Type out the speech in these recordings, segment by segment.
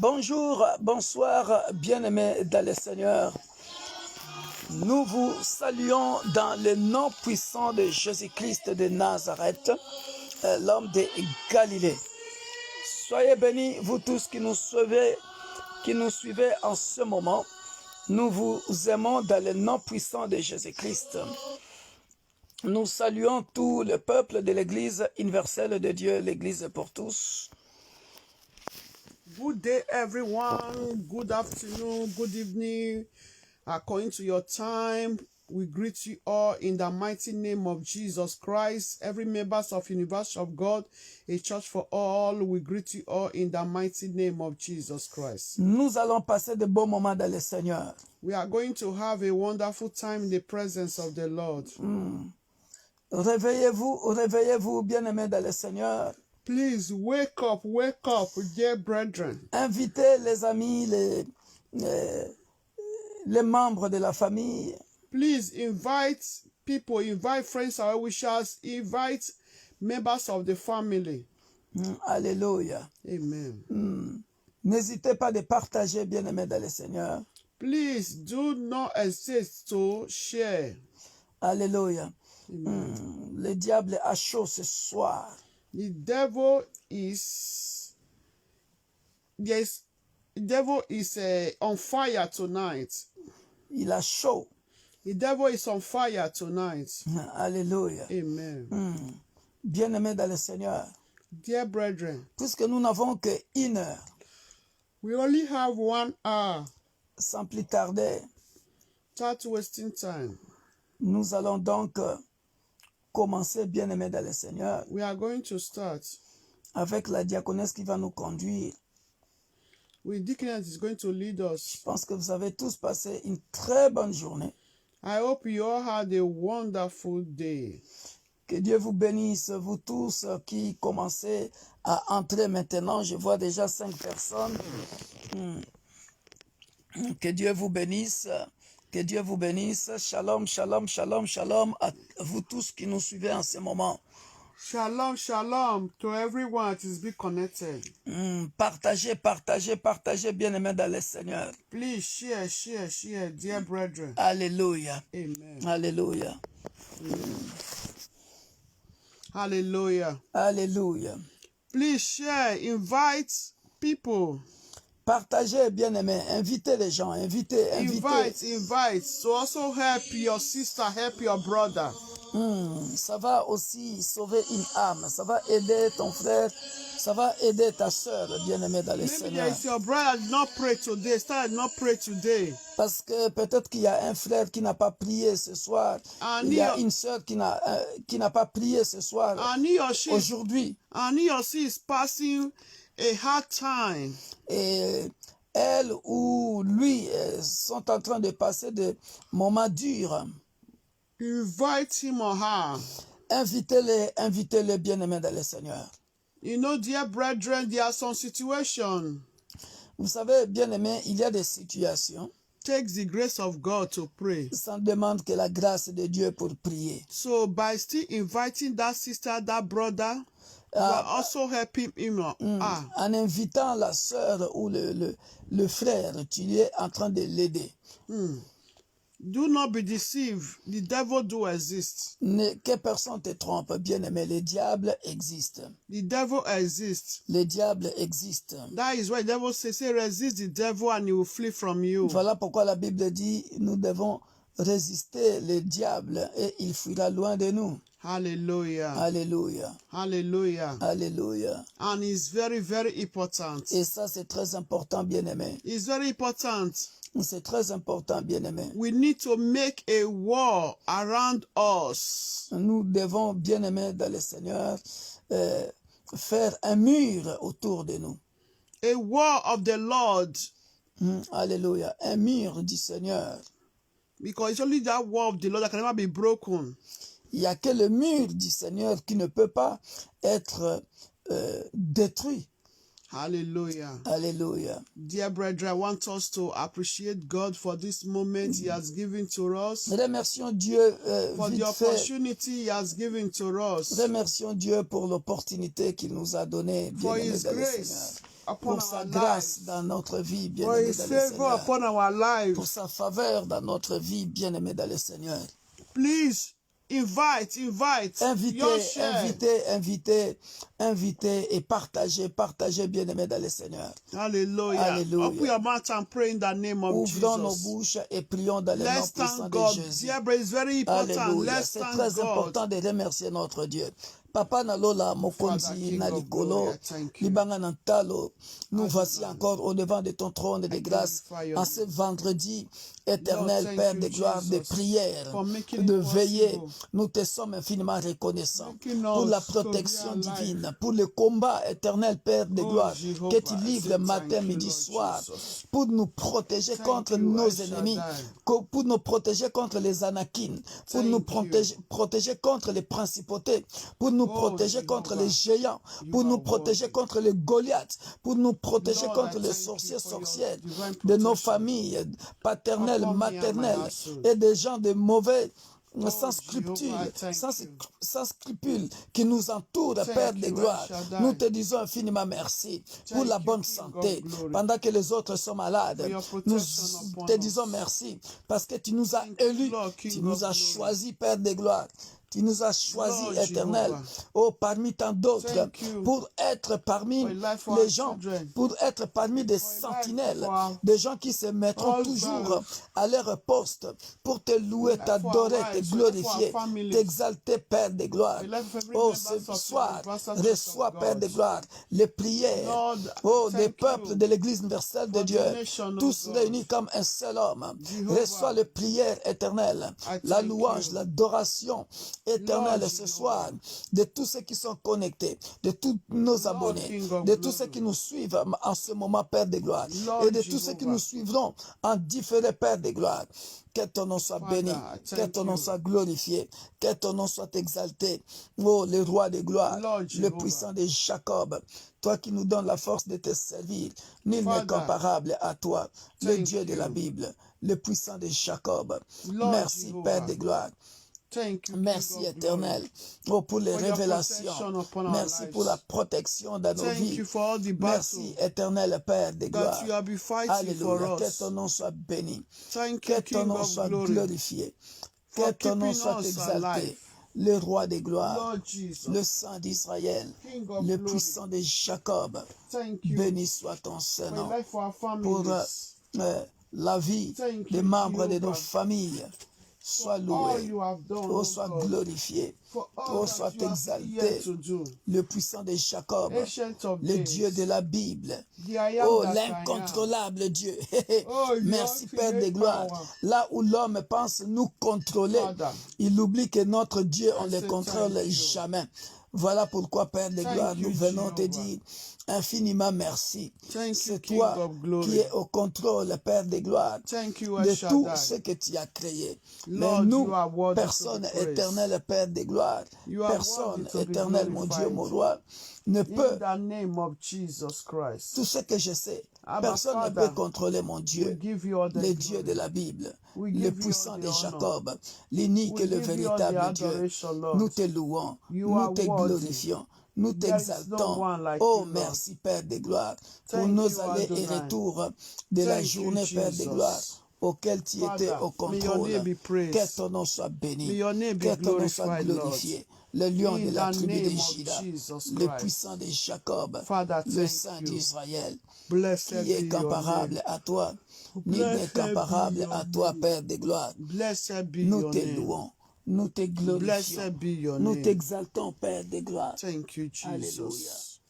Bonjour, bonsoir, bien-aimés dans le Seigneur. Nous vous saluons dans le nom puissant de Jésus-Christ de Nazareth, l'homme de Galilée. Soyez bénis, vous tous qui nous suivez en ce moment. Nous vous aimons dans le nom puissant de Jésus-Christ. Nous saluons tout le peuple de l'Église universelle de Dieu, l'Église pour tous. Good day, everyone. Good afternoon, good evening. According to your time, we greet you all in the mighty name of Jesus Christ. Every members of University of God, a church for all, we greet you all in the mighty name of Jesus Christ. Nous allons passer de bons moments dans le Seigneur. We are going to have a wonderful time in the presence of the Lord. Réveillez-vous, bien-aimés dans le Seigneur. Please wake up, dear brethren. Invitez les amis, les membres de la famille. Please invite people, invite friends or wishers, invite members of the family. Alléluia. Amen. N'hésitez pas de partager, bien-aimés dans le Seigneur. Please do not hesitate to share. Alléluia. Le diable a chaud ce soir. The devil is on fire tonight. Il a chaud. The devil is on fire tonight. Alléluia. Amen. Bien-aimés dans le Seigneur. Dear brethren, Puisque nous n'avons qu'une heure, we only have 1 hour. sans plus tarder, Start wasting time. nous allons donc commencer, bien-aimés dans le Seigneur, We are going to start avec la diaconesse qui va nous conduire. with Deaconess is going to lead us. Je pense que vous avez tous passé une très bonne journée. I hope you all had a wonderful day. Que Dieu vous bénisse, vous tous qui commencez à entrer maintenant. Je vois déjà 5 personnes. Que Dieu vous bénisse. Que Dieu vous bénisse. Shalom, shalom, shalom, shalom à vous tous qui nous suivez en ce moment. Shalom, shalom to everyone that is be connected. Partagez, bien-aimés dans le Seigneur. Please share, dear brethren. Alléluia. Amen. Alléluia. Hallelujah. Alléluia. Please share, invite people. Partagez, bien-aimés. Invitez les gens. Invitez. Invite. So also help your sister, help your brother. Ça va aussi sauver une âme. Ça va aider ton frère. Ça va aider ta soeur, bien-aimée dans le Maybe Seigneur. there is your brother did not pray today. Start not pray today. Parce que peut-être qu'il y a un frère qui n'a pas prié ce soir. Il y a une soeur qui n'a pas prié ce soir. Aujourd'hui. And he or she is passing a hard time. Et elle ou lui sont en train de passer des moments durs. Invite him or her. Invitez-les bien-aimés dans le Seigneur. You know, dear brethren, there are some situations. Vous savez, bien-aimés, il y a des situations. Takes the grace of God to pray. Ça demande que la grâce de Dieu pour prier. So by still inviting that sister, that brother, you are also helping him. En invitant la sœur ou le frère, tu es en train de l'aider. Do not be deceived. The devil do exist. Que personne te trompe, bien-aimé. Le diable existe. The devil exists. Le diable existe. That is why the devil says, resist the devil and he will flee from you. Voilà pourquoi la Bible dit, nous devons résister le diable et il fuira loin de nous. Hallelujah. Alléluia. Hallelujah. Alléluia. And it's very, very important. Et ça, c'est très important, bien-aimé. It's very important. C'est très important, bien-aimé. We need to make a wall around us. Nous devons, bien-aimés dans le Seigneur, faire un mur autour de nous. A wall of the Lord. Alléluia. Un mur du Seigneur. Because it's only that wall of the Lord that can never be broken. Il n'y a que le mur du Seigneur qui ne peut pas être détruit. Hallelujah. Hallelujah. Dear brethren, I want us to appreciate God for this moment He has given to us. Remercions Dieu for the opportunity He has given to us. Remercions Dieu pour l'opportunité qu'il nous a donnée. For His grace upon pour sa our grâce lives, dans notre vie, for bien-aimé His dans le favor Seigneur, upon our pour lives. sa faveur dans notre vie, bien-aimé dans le Seigneur. Please invite your share. Invitez et partagez, bien-aimé dans le Seigneur. Hallelujah. Alléluia. Open your mouth and pray in the name of Ouvrons nos Jesus. bouches et prions dans le nom Let's puissant thank de God. Jésus. Dear brother, it's very important. Alléluia. Let's C'est thank très God. important de remercier notre Dieu. Papa Nalola, Father, Mokonzi, King of Nalikolo, glory, I thank you. Libanga Nantalo, nous Adonai. voici encore au devant de ton trône de I grâce glorify your en name. ce vendredi éternel, Lord, Père thank de you, gloire, de Jesus, prière, for making de it veiller. possible. Nous te sommes infiniment reconnaissants Making pour la us to be protection alive. divine, pour le combat éternel, Père de Oh, gloire, Jehovah, que tu I livres say matin, thank you, midi, Lord soir, Jesus. pour nous protéger Thank contre you, nos El ennemis, Shaddai. pour nous protéger contre les anakim, pour nous Thank you. protéger contre les principautés, pour nous Oh, protéger contre les Jehovah, géants, you pour are nous protéger worthy. contre les Goliaths, pour nous protéger Lord, contre I les thank you sorciers, for your sorcières divine de nos protection familles paternelles, upon me and my maternelles household. et des gens de mauvais Oh, sans Jehovah, scrupules, thank you. sans scrupules qui nous entourent, Père Thank de you, El gloire. Shaddai. Nous te disons infiniment merci pour Thank la you, bonne King of santé. glory, Pendant que les autres sont for malades, your nous protection upon te disons us. merci parce que tu nous as Thank you, élus, Lord, tu King nous of as glory. choisis, Père de gloire. Tu nous as choisis, Lord éternel, Jehovah, oh, parmi tant d'autres, thank you pour être parmi for a life for les our gens, children, pour être parmi des for a life sentinelles, for our des gens qui se mettront husbands, toujours à leur poste pour te for a louer, life for our t'adorer, te wives, for a life for our glorifier, families, t'exalter, Père de gloire. for a life of every Oh, member ce of soir, Universal Church reçois, of Père God. de gloire, les prières, Lord, oh, des thank peuples you de l'Église universelle de for Dieu, the nation, oh tous God. réunis comme un seul homme. Jehovah, Reçois les prières éternelles, I la thank louange, you. l'adoration éternelle Lord ce soir Jehovah, de tous ceux qui sont connectés, de tous nos Lord abonnés, King of de tous ceux glory, qui nous suivent en ce moment, Père de gloire, et Lord de tous ceux qui nous Jehovah, suivront en différé, Père de gloire. Que ton nom soit béni, Father, I que thank ton nom you. soit glorifié, que ton nom soit exalté. Oh, le roi de gloire, Lord le Jehovah, puissant de Jacob, toi qui nous donnes la force de te servir, nul n'est Father, comparable à toi, le thank Dieu de la you. Bible, le puissant de Jacob. Lord Merci, Père Jehovah, de gloire. thank you, King Merci of glory, éternel, oh, pour les for your révélations. protection upon our Merci pour la lives. protection dans nos Thank vies. you for all the Merci battle éternel Père de that gloire. you have been fighting Alléluia. for Que us. ton nom soit béni. Thank Que you, ton King nom of soit glory, glorifié. Que for ton nom keeping soit us exalté. alive. Le roi de gloire, Lord le Jesus, Saint d'Israël, King of le glory, puissant de Jacob. thank you Béni soit ton for a Saint-Nom life for our pour families. la vie Thank des you, membres de nos Jehovah, familles. Sois for all loué, you have done, oh, oh sois God, glorifié, for all oh, that sois you are still yet exalté. to do. Le puissant de Jacob, Ancient of le Dieu de days, la Bible, the I am oh, that I am. l'incontrôlable Dieu. Oh, you Merci have Père de infinite gloire. power. Là où l'homme pense nous contrôler, Father, il oublie que notre Dieu, on I ne le say contrôle thank you. jamais. Voilà pourquoi, Père de gloire, Thank nous you, venons te Jehovah. dire infiniment merci. Thank you, C'est King toi of qui glory. es au contrôle, Père de gloire, Thank you, El de tout Shaddai. ce que tu as créé. Mais Lord, nous, you are worthy to personne be praised. éternel, Père de gloire, You are personne worthy to be éternel, mon Dieu, glorified. mon roi, ne In peut, the name of Jesus Christ. tout ce que je sais, Abba, personne ne Father, peut contrôler mon we Dieu, give you all the le Dieu glory. de la Bible, We le give you all puissant the de honor. Jacob, l'unique We et le give you all the véritable Dieu. adoration, Nous Lord. te louons, You nous are te worthy. glorifions, nous There is no t'exaltons. one like Oh, you, Lord. merci Père de gloire, pour Thank nos you, allées et Adonai. retours de la Thank you, journée, Père de gloire, Jesus. auquel tu étais Father, au may your contrôle. name be praised. Que ton nom soit béni, May your name be que ton nom soit glorified, Lord. glorifié. Le lion In de la the tribu de name of Juda, Jesus le Christ. puissant de Jacob, Father, le thank Saint you. d'Israël, Blessed qui est be your comparable name. à toi, nul n'est Blessed be comparable your à toi, name. Père de gloire. Blessed be Nous your te name. louons, nous te glorifions, Blessed be your nous name. t'exaltons, Père de gloire. Thank you, Alléluia. Jesus.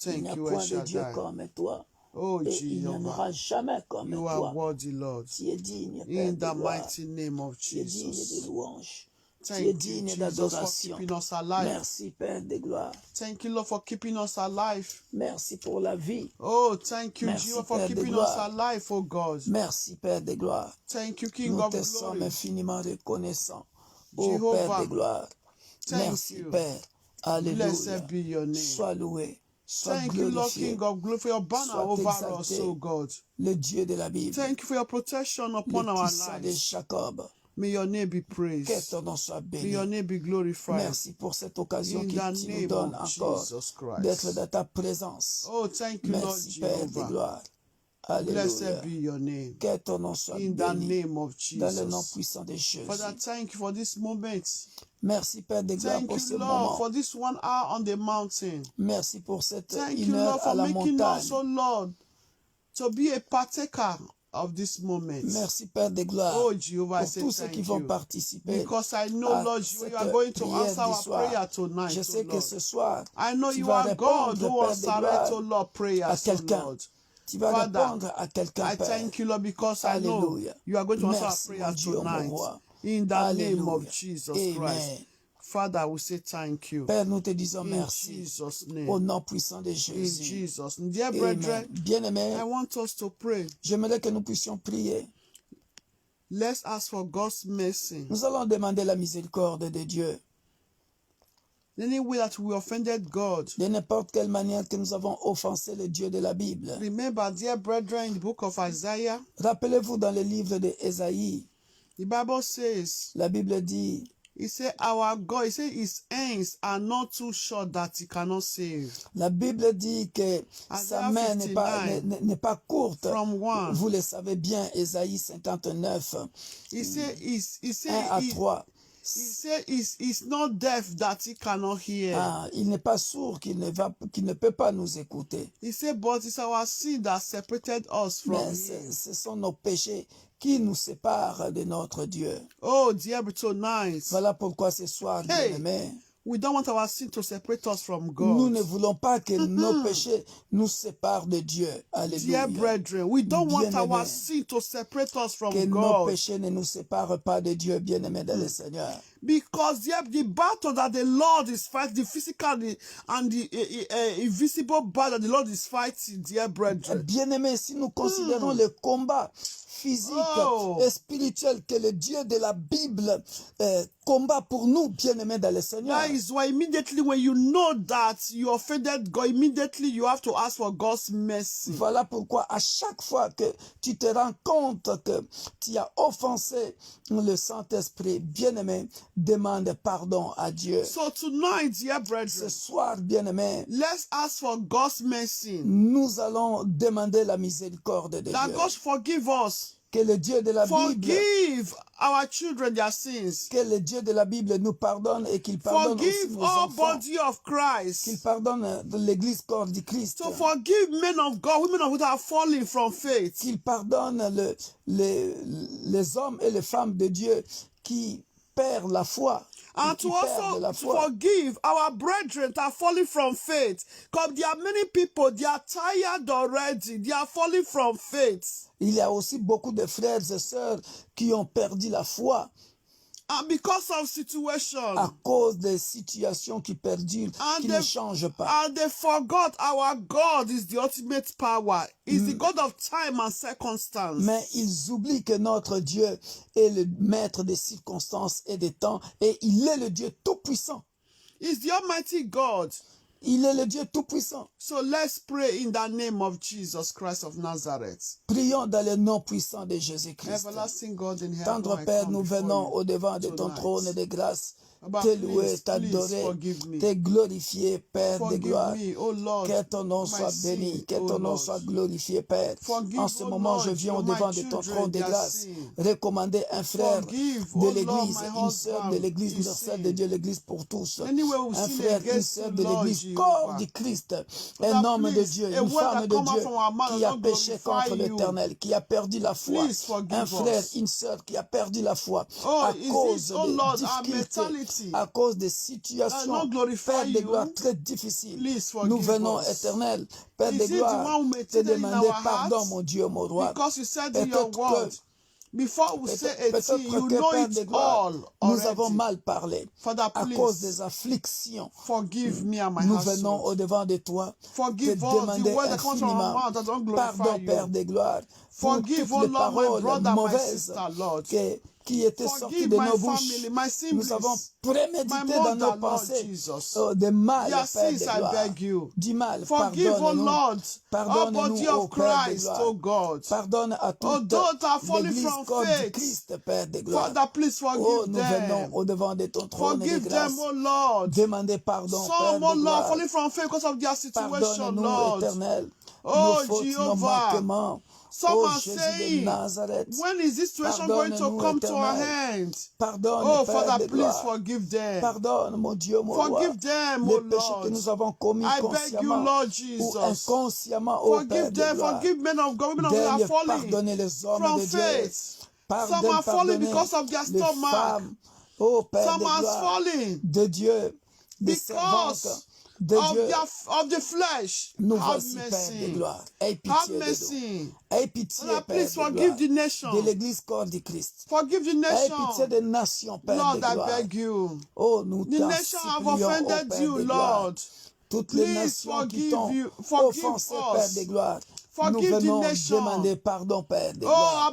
Il n'y Thank a you, El point de Dieu Shaddai. comme toi, Oh, et il n'y en Jehovah. aura jamais comme You are toi. worthy, Lord. Tu es digne, Père In de the gloire. mighty name of Tu es digne de Jesus. louange. Tu es Thank you, digne Jesus, for d'adoration. keeping us alive. Merci, Père de gloire. Thank you, Lord, for keeping us alive. Merci pour la vie. Oh, thank you, Merci, Jesus, for Père de keeping us gloire. alive, oh God. Merci, Père de gloire. Thank you, King Nous of te sommes glory. infiniment reconnaissants. Ô Père Jehovah, de gloire. thank Merci, you. Père. Alléluia. Blessed be your name. Sois loué. Sois Thank you, Lord, glorifié. King of glory, for your banner Sois over exalté. us, oh God. Le Dieu de la Bible. Thank you for your protection Le upon our puissant de lives. Jacob. May your name be Que praised. ton nom soit May your béni. name be glorified. Merci pour cette occasion In que the tu nous name donnes of encore Jesus d'être Christ. dans ta présence. Oh, thank you, Lord Merci, Père de Jehovah. gloire. Blessed Alléluia. be your name. Que ton nom soit In the béni name of dans le nom Jesus. puissant de Jésus. Father, thank you for this moment. Merci, Père de gloire, Thank pour ce you, Lord, moment. for this 1 hour on the mountain. Merci pour cette Thank une you, heure Lord, à for la making montagne. us, oh Lord, to be a partaker of this moment. Merci, Père de gloire, Oh, Jehovah, I pour say tous ceux qui thank vont you. participer Because I know, à Lord, you are cette going to prière answer du our soir. prayer tonight, Je oh sais que Lord. ce soir, I know tu you vas are God répondre, who Père de answers, gloire, oh Lord, à prayers, oh quelqu'un. Lord. Tu vas Father, répondre à quelqu'un, I Père. thank you, Lord, because I know Alléluia. you are going to answer our Merci, mon prayers Dieu, mon tonight. roi. In the name of Alléluia. Jesus Christ. Amen. Father, we say thank you. Père, nous te disons In merci Jesus' au name. nom puissant de In Jésus. Jesus' name. Dear Amen. brethren, Bien-aimés, I want us to pray. j'aimerais que nous puissions prier. Let's ask for God's mercy. Nous allons demander la miséricorde de Dieu. Any way that we offended God. De n'importe quelle manière que nous avons offensé le Dieu de la Bible. Remember, dear brethren, in the book of Isaiah, Rappelez-vous dans le livre de Ésaïe, the Bible says, la Bible dit, He said, our God, He said, His hands are not too short that He cannot save. la Bible dit que sa Isaiah main 59, n'est pas courte. from 1. Vous le savez bien, Ésaïe 59, He said, 1 à 3. He's not deaf that He cannot hear. Ah, il n'est pas sourd qu'il ne peut pas nous écouter. He said, but it's our sin that separated us from Mais Him. ce sont nos péchés qui nous séparent de notre Dieu. Oh, dear, tonight, Voilà pourquoi ce soir, Hey, bien-aimés, we don't want our sin to separate us from nous God. ne voulons pas que nos péchés nous séparent de Dieu. Alléluia. Dear brethren, we don't want our Bien-aimés, sin to separate us from que nos God. péchés ne nous séparent pas de Dieu, bien-aimés dans le Seigneur. Because the battle that the Lord is fighting, the physical and the invisible battle that the Lord is fighting, dear brethren. Bien-aimés, si nous considérons le combat physique et spirituel que le Dieu de la Bible combat pour nous, bien-aimés dans le Seigneur. That is why immediately when you know that you offended God, immediately you have to ask for God's mercy. Voilà pourquoi à chaque fois que tu te rends compte que tu as offensé le Saint-Esprit, bien-aimé, demande pardon à Dieu. So tonight, dear Ce brethren, soir, bien-aimé, let's ask for God's mercy. nous allons demander la miséricorde de That Dieu. God forgive us. Que le Dieu de la Bible, Forgive our children their sins. que le Dieu de la Bible nous pardonne et qu'il pardonne aussi Forgive nos all enfants. body of Christ. Qu'il pardonne l'église corps du Christ. So forgive men of God, women of God that are falling from faith. Qu'il pardonne les hommes et les femmes de Dieu qui perdent la foi. And to also forgive our brethren that are falling from faith. Because there are many people, they are tired already. They are falling from faith. Il y a aussi beaucoup de frères et sœurs qui ont perdu la foi. And because of situation. À cause des situations qui perdurent, qui ne changent pas. And they forgot our God is the ultimate power. He's the God of time and circumstance. Mais ils oublient que notre Dieu est le maître des circonstances et des temps et il est le Dieu tout-puissant. He's the Almighty God. Il est le Dieu tout-puissant. So let's pray in the name of Jesus Christ of Nazareth. Prions dans le nom puissant de Jésus-Christ. Everlasting God in heaven, Tendre Père, nous venons au-devant de ton trône de grâce. Te louer, t'adorer, te glorifier, Père de gloire. Que ton nom soit béni, que ton nom soit glorifié, Père. En ce moment, je viens au-devant de ton trône de grâce, recommander un frère de l'Église, une sœur de l'Église universelle de Dieu, l'Église pour tous. Un frère, une sœur de l'Église, corps du Christ, un homme de Dieu, une femme de Dieu qui a péché contre l'Éternel, qui a perdu la foi. Un frère, une sœur qui a perdu la foi à cause des difficultés, à cause des situations, Père de gloire, très difficiles. Nous venons, éternel, Père de gloire, te demander pardon, mon Dieu, mon roi. Peut-être que, Père de gloire, nous avons mal parlé à cause des afflictions. Nous venons au-devant de toi te demander infiniment pardon, Père de gloire, pour toutes les paroles mauvaises que qui étaient sortis Forgive de my nos bouches. family, my Nous avons siblings, prémédité my dans mother, nos Lord pensées Jesus. des mal, Their Père de sins, I gloire. beg you. Du mal, Forgive, O pardonne-nous. Lord, all Pardonne-nous, body ô of Père de Christ, gloire. O God. Pardonne à Oh, toute those that are falling l'Église from corps du faith. Christ, Père de gloire. Father, please Oh, forgive nous venons them. au-devant de ton trône de Forgive grâce. them, O Lord. Demandez pardon, Père Some, O de Lord, gloire. falling from faith because of their situation, Pardonne-nous, Lord. Éternel, Oh, nos fautes, nos Jehovah. manquements. Some Oh, are Jésus de saying, Nazareth, when is this situation going to pardonne-nous, come to our Éternel. hands? Pardonne, Oh, Père Father, de please gloire. forgive them. Pardonne, mon Dieu, mon roi, Forgive them, les O péchés que Lord. nous avons commis I beg you, consciemment Lord ou Jesus. inconsciemment, ô Père Forgive de them, gloire. forgive men of God, women of God that Daigne are falling pardonner les hommes from de Dieu. faith. Some are falling Pardonner because of their les stomach. femmes, ô Père Some de are gloire, falling de Dieu, des servantes because de Dieu. of the flesh. Nous Have voici, Père de mercy. gloire. Aie Have pitié de nous. mercy. Aie pitié, Father, Père please de forgive gloire, the nation. de l'Église corps du Christ. Forgive the Aie pitié nation. des nations, Père Lord, de I gloire. beg you. Oh, nous The t'en nation have supplions, ô offended Père you, de gloire. Lord. Toutes les Please nations qui forgive t'ont offensé, Père us. de gloire. Nous Forgive the venons nation. demander pardon, Père de Oh, gloire.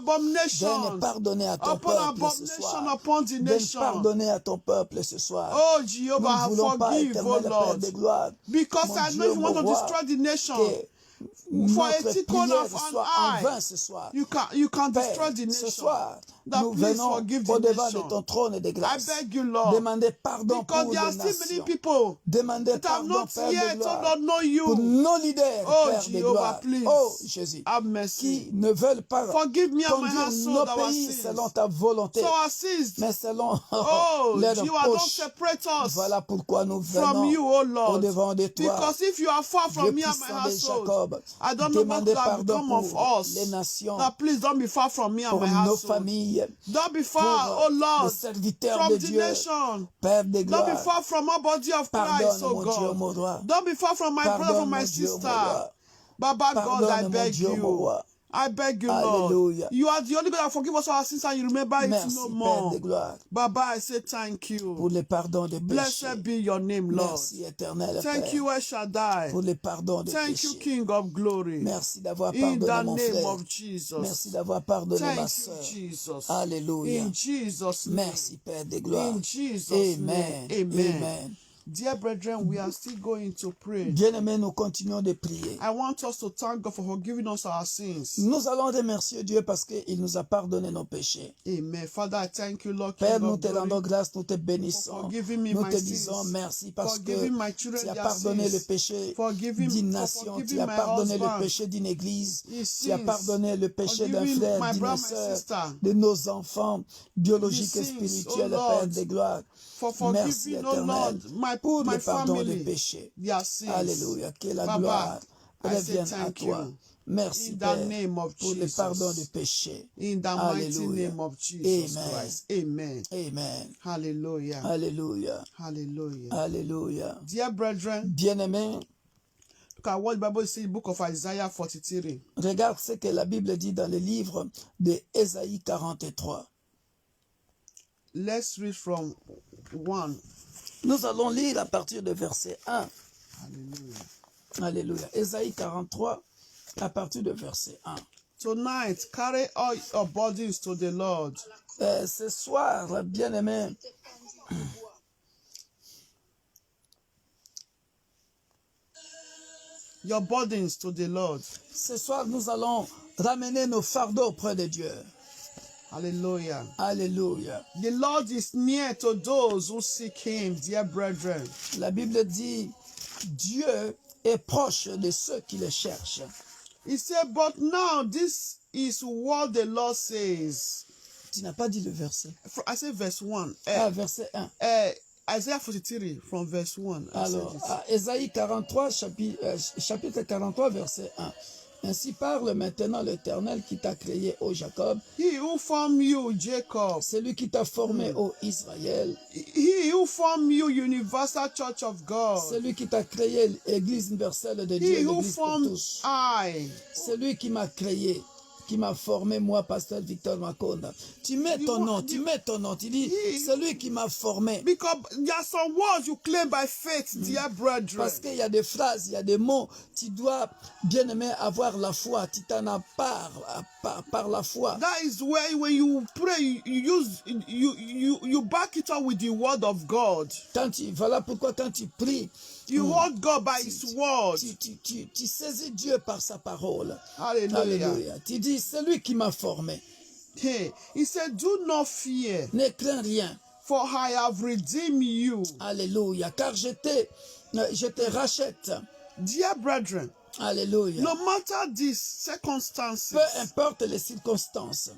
Daigne abominations. pardonner à ton Upon peuple ce abomination soir. upon the Daigne nation. pardonner à ton peuple ce soir. Oh, Nous Jehovah, ne voulons pas, forgive, oh éternel Père Lord. de gloire, Because mon I know Dieu, if you mon want to roi, destroy the nation, que for a notre tickle prière of an soit en eye, vain ce soir. you can destroy Père, the ce nation. soir, That nous please venons forgive the au-devant de nation. ton trône de I grâce. beg you, Lord. Demander pardon Because pour there are les still many nations. people Demander that have pardon, not Père de yet, oh gloire, Lord, know pour you. nos leaders, Oh, Père de Jehovah, gloire. please. Oh, Jésus, Have mercy. qui ne veulent pas Forgive me and my conduire household nos our pays sins. selon ta volonté, So our sins, mais selon oh, leur Jehovah, don't poche. separate us Voilà pourquoi nous from venons you, oh Lord. au-devant de toi. Because if you are far Dieu from me and my puissant de household, Jacob, I don't know what demandez will have pardon become of pour us. les nations, Now, please don't be far from me and pour my nos household. familles, Don't be pour far, oh les Lord, serviteurs from de the Dieu, nation. Père de Don't be gloire. far from our body of Christ, Pardonne, oh mon Dieu, God. mon roi. Don't be far from my brother, Pardonne, from my mon Dieu, mon sister. roi. Baba God, I Pardonne, mon beg Dieu, mon you. roi. I beg you, Lord. Alléluia. You are the only God that forgive us our sins and you remember it Merci, no Père more. de gloire, Baba, I say thank pour you. les pardons de péché. Blessed be your name, Lord. Merci, éternel Thank Père, you, El Shaddai. pour les pardons de Thank you, péché. King of glory. Merci d'avoir In pardonné the mon name frère. of Jesus. Merci d'avoir pardonné ma Thank you, soeur. Jesus. Alléluia. In Jesus' name. Merci, Père de gloire. In Jesus' Amen. name. Amen. Amen. Dear brethren, we are still going to pray. Bien-aimés, nous continuons de prier. I want us to thank God for forgiving us our sins. Nous allons remercier Dieu parce qu'il nous a pardonné nos péchés. Amen. Father, I thank you, Lord, Père, King nous of te rendons glory, grâce, nous te for bénissons. forgiving me Nous my te disons sins, merci parce que forgiving my children tu as their pardonné le sins, péché forgiving d'une for nation, tu forgiving as my pardonné le husband, péché d'une église, his tu as sins, pardonné le péché d'un forgiving frère, my d'une brother, my sœur, sister, de nos enfants biologiques et his sins, spirituels, oh Père Lord, des gloires. for Merci forgiving, oh Lord, éternel pour my le pardon des family, péchés. their sins. Alléluia, que la Baba, gloire I say revienne à thank toi. you. Merci In the Père name of pour le pardon des Jesus. péchés. In the mighty Alléluia. name of Jesus Amen. Christ. Amen. Amen. Hallelujah. Alléluia. Hallelujah. Alléluia. Dear brethren, Bien-aimés, look at what the Bible says in the book of Isaiah 43. regarde ce que la Bible dit dans le livre de Ésaïe 43. Let's read from 1. Nous allons lire à partir de verset 1. Hallelujah. Alléluia. Ésaïe 43, à partir de verset 1. Tonight, carry all your burdens to the Lord. Ce soir, bien-aimés, Your burdens to the Lord. ce soir, nous allons ramener nos fardeaux auprès de Dieu. Hallelujah. Alléluia. The Lord is near to those who seek Him, dear brethren. La Bible dit, Dieu est proche de ceux qui le cherchent. He said, but now this is what the Lord says. Tu n'as pas dit le verset. I say verse 1. Verset 1. Isaiah 43 from verse 1. Alors, Ésaïe 43, chapitre 43, verset 1. Ainsi parle maintenant l'Éternel qui t'a créé, ô Jacob. He who formed you, Jacob. Celui qui t'a formé, ô Israël. He who formed you, Universal Church of God. Celui qui t'a créé, l'Église universelle de Dieu, He who l'Église pour formed tous. I. Celui qui m'a créé. qui m'a formé, moi, pasteur Victor Makonda. Tu mets ton nom, tu mets ton nom. Tu dis, celui qui m'a formé. Because there are some words you claim by faith, dear brethren. Parce qu'il y a des phrases, il y a des mots. Tu dois, bien aimé, avoir la foi. Tu t'en as par la foi. That is where when you pray, you back it up with the word of God. Voilà pourquoi quand tu pries, you hold God by His word. Tu saisis Dieu par sa parole. Hallelujah. Alléluia. Tu dis, c'est lui qui m'a formé. Hey, He said, do not fear, Ne crains rien. for I have redeemed you. Alléluia. Car je te rachète. Dear brethren, Alléluia. no matter these circumstances, Peu importe les circonstances.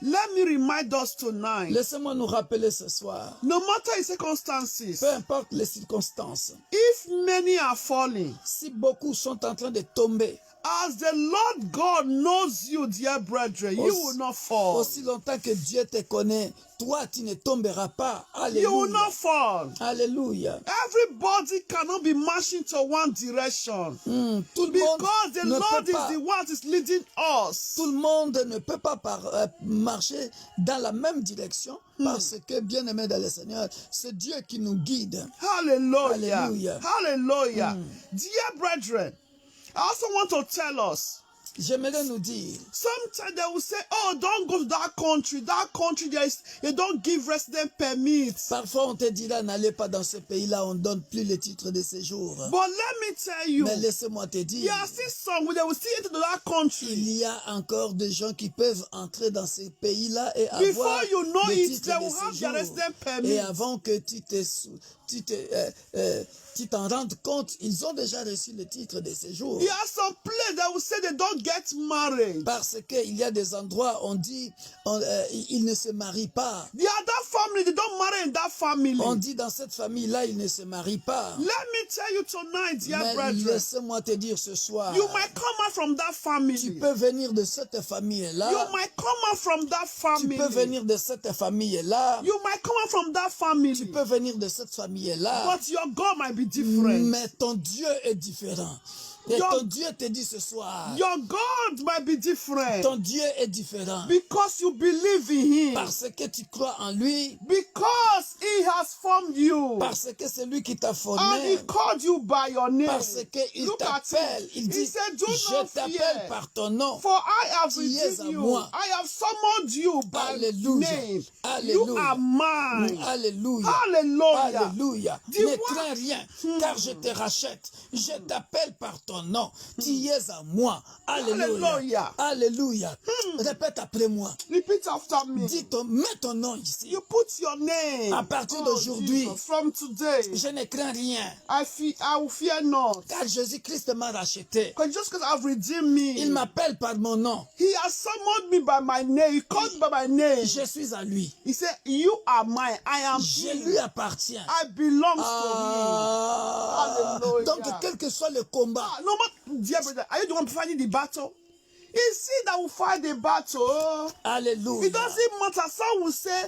let me remind us tonight, Laissez-moi nous rappeler ce soir. no matter the circumstances, Peu importe les circonstances. if many are falling, Si beaucoup sont en train de tomber, as the Lord God knows you, dear brethren, you will not fall. aussi longtemps que Dieu te connaît, toi tu ne tomberas pas. You will Alléluia. not fall. Alléluia. Everybody cannot be marching to one direction. Tout le monde Because the ne Lord peut is pas. the one that is leading us. Tout le monde ne peut pas marcher dans la même direction parce que, bien aimé dans le Seigneur, c'est Dieu qui nous guide. Hallelujah. Hallelujah. Hallelujah. Dear brethren, I also want to tell us, J'aimerais nous dire, sometimes they will say, oh, don't go to that country. That country, they don't give resident permits. parfois on te dira, n'allez pas dans ce pays-là, on ne donne plus le titre de séjour. But let me tell you, Mais laissez-moi te there dire, are still some they will still enter to that country. il y a encore des gens qui peuvent entrer dans ces pays-là et Before avoir you know le it, titre they de will have séjour. their resident permit. Et avant que tu t'en rendes compte, ils ont déjà reçu le titre de séjour. There are some places that will say they don't get married. Parce qu'il y a des endroits où on dit ils ne se marient pas. The other family, they don't marry in that family. On dit dans cette famille-là, ils ne se marient pas. Let me tell you tonight, dear Mais brethren, laisse-moi te dire ce soir, you might come out from that tu family. peux venir de cette famille-là. You might come out from that Tu family. peux venir de cette famille-là. You might come out from that Tu family. peux venir de cette famille-là. But your God might be different. Mais ton Dieu est différent. Et ton Dieu te dit ce soir, Your God might be different. ton Dieu est différent. Because you believe in Him. Parce que tu crois en lui. Because He has formed you. Parce que c'est lui qui t'a And formé. He called you by your name. Parce qu'il Look at t'appelle. it. Il He dit, said, do je not t'appelle fear. par ton nom. For I have Tu es à redeemed you. moi. I have summoned you by Alléluia. name. Alléluia. You are mine. Alléluia. Hallelujah. Alléluia. Dis Ne moi. crains rien, car je te rachète. Je t'appelle par ton nom. Tu es à moi. Alléluia. Alléluia. Alléluia. Répète après moi. Repeat after me. Mets ton nom ici. You put your name. À partir Oh, d'aujourd'hui, Jesus, from today, je ne crains rien, I will fear not. car Jésus-Christ m'a racheté. Because just because I've redeemed Il me, m'appelle par mon nom. He has summoned me by my name. He called me by my name. Je suis à lui. He said, you are mine. I am Je His. lui appartiens. I belong to Ah, Hallelujah. donc, quel que soit le combat, Him. No matter, dear brother, are you the one fighting the battle? It's He that will fight the battle. alléluia. It doesn't matter. Some will say,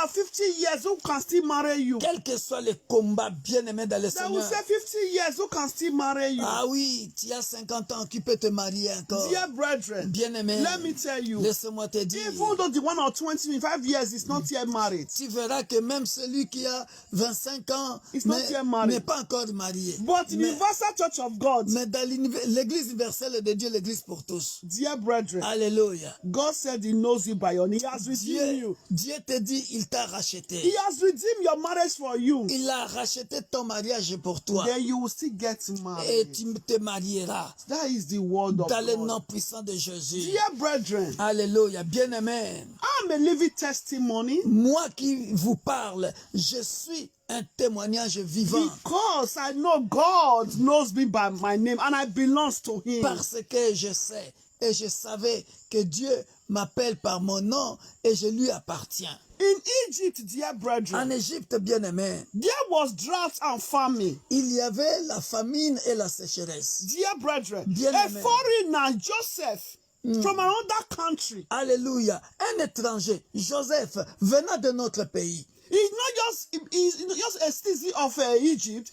50 years, who can still marry you? Quel que soit le combat, bien-aimé dans le They will Seigneur. say 50 years, who can still marry you? Ah oui, tu as 50 ans, qui peut te marier encore. Dear brethren, Bien-aimé, let me tell you, laisse-moi te dire, even though the one or 25 years is not yet married, tu verras que même celui qui a 25 ans It's not yet married. n'est pas encore marié. but Mais, Universal Church of God, mais dans l'église universelle de Dieu, l'église pour tous. dear brethren, Alléluia. God said He knows you by your name. He has redeemed you. Dieu te dit, il t'a He racheté. has redeemed your marriage for you. Il a racheté ton mariage pour toi. Then you will still get Et married. tu te marieras That is the word of dans le God. nom puissant de Jésus. Dear brethren, Alléluia. Bien-aimé, I'm a living testimony moi qui vous parle, je suis un témoignage vivant. because I know God knows me by my name and I belong to Him. Parce que je sais et je savais que Dieu m'appelle par mon nom et je lui appartiens. In Egypt, dear En brethren, Égypte, bien-aimé, there was drought and famine. il y avait la famine et la sécheresse. Dear brethren, Bien a aimé. foreigner, Joseph, from another country, Alléluia. Un étranger, Joseph, venant de notre pays. he's not just a citizen of Egypt.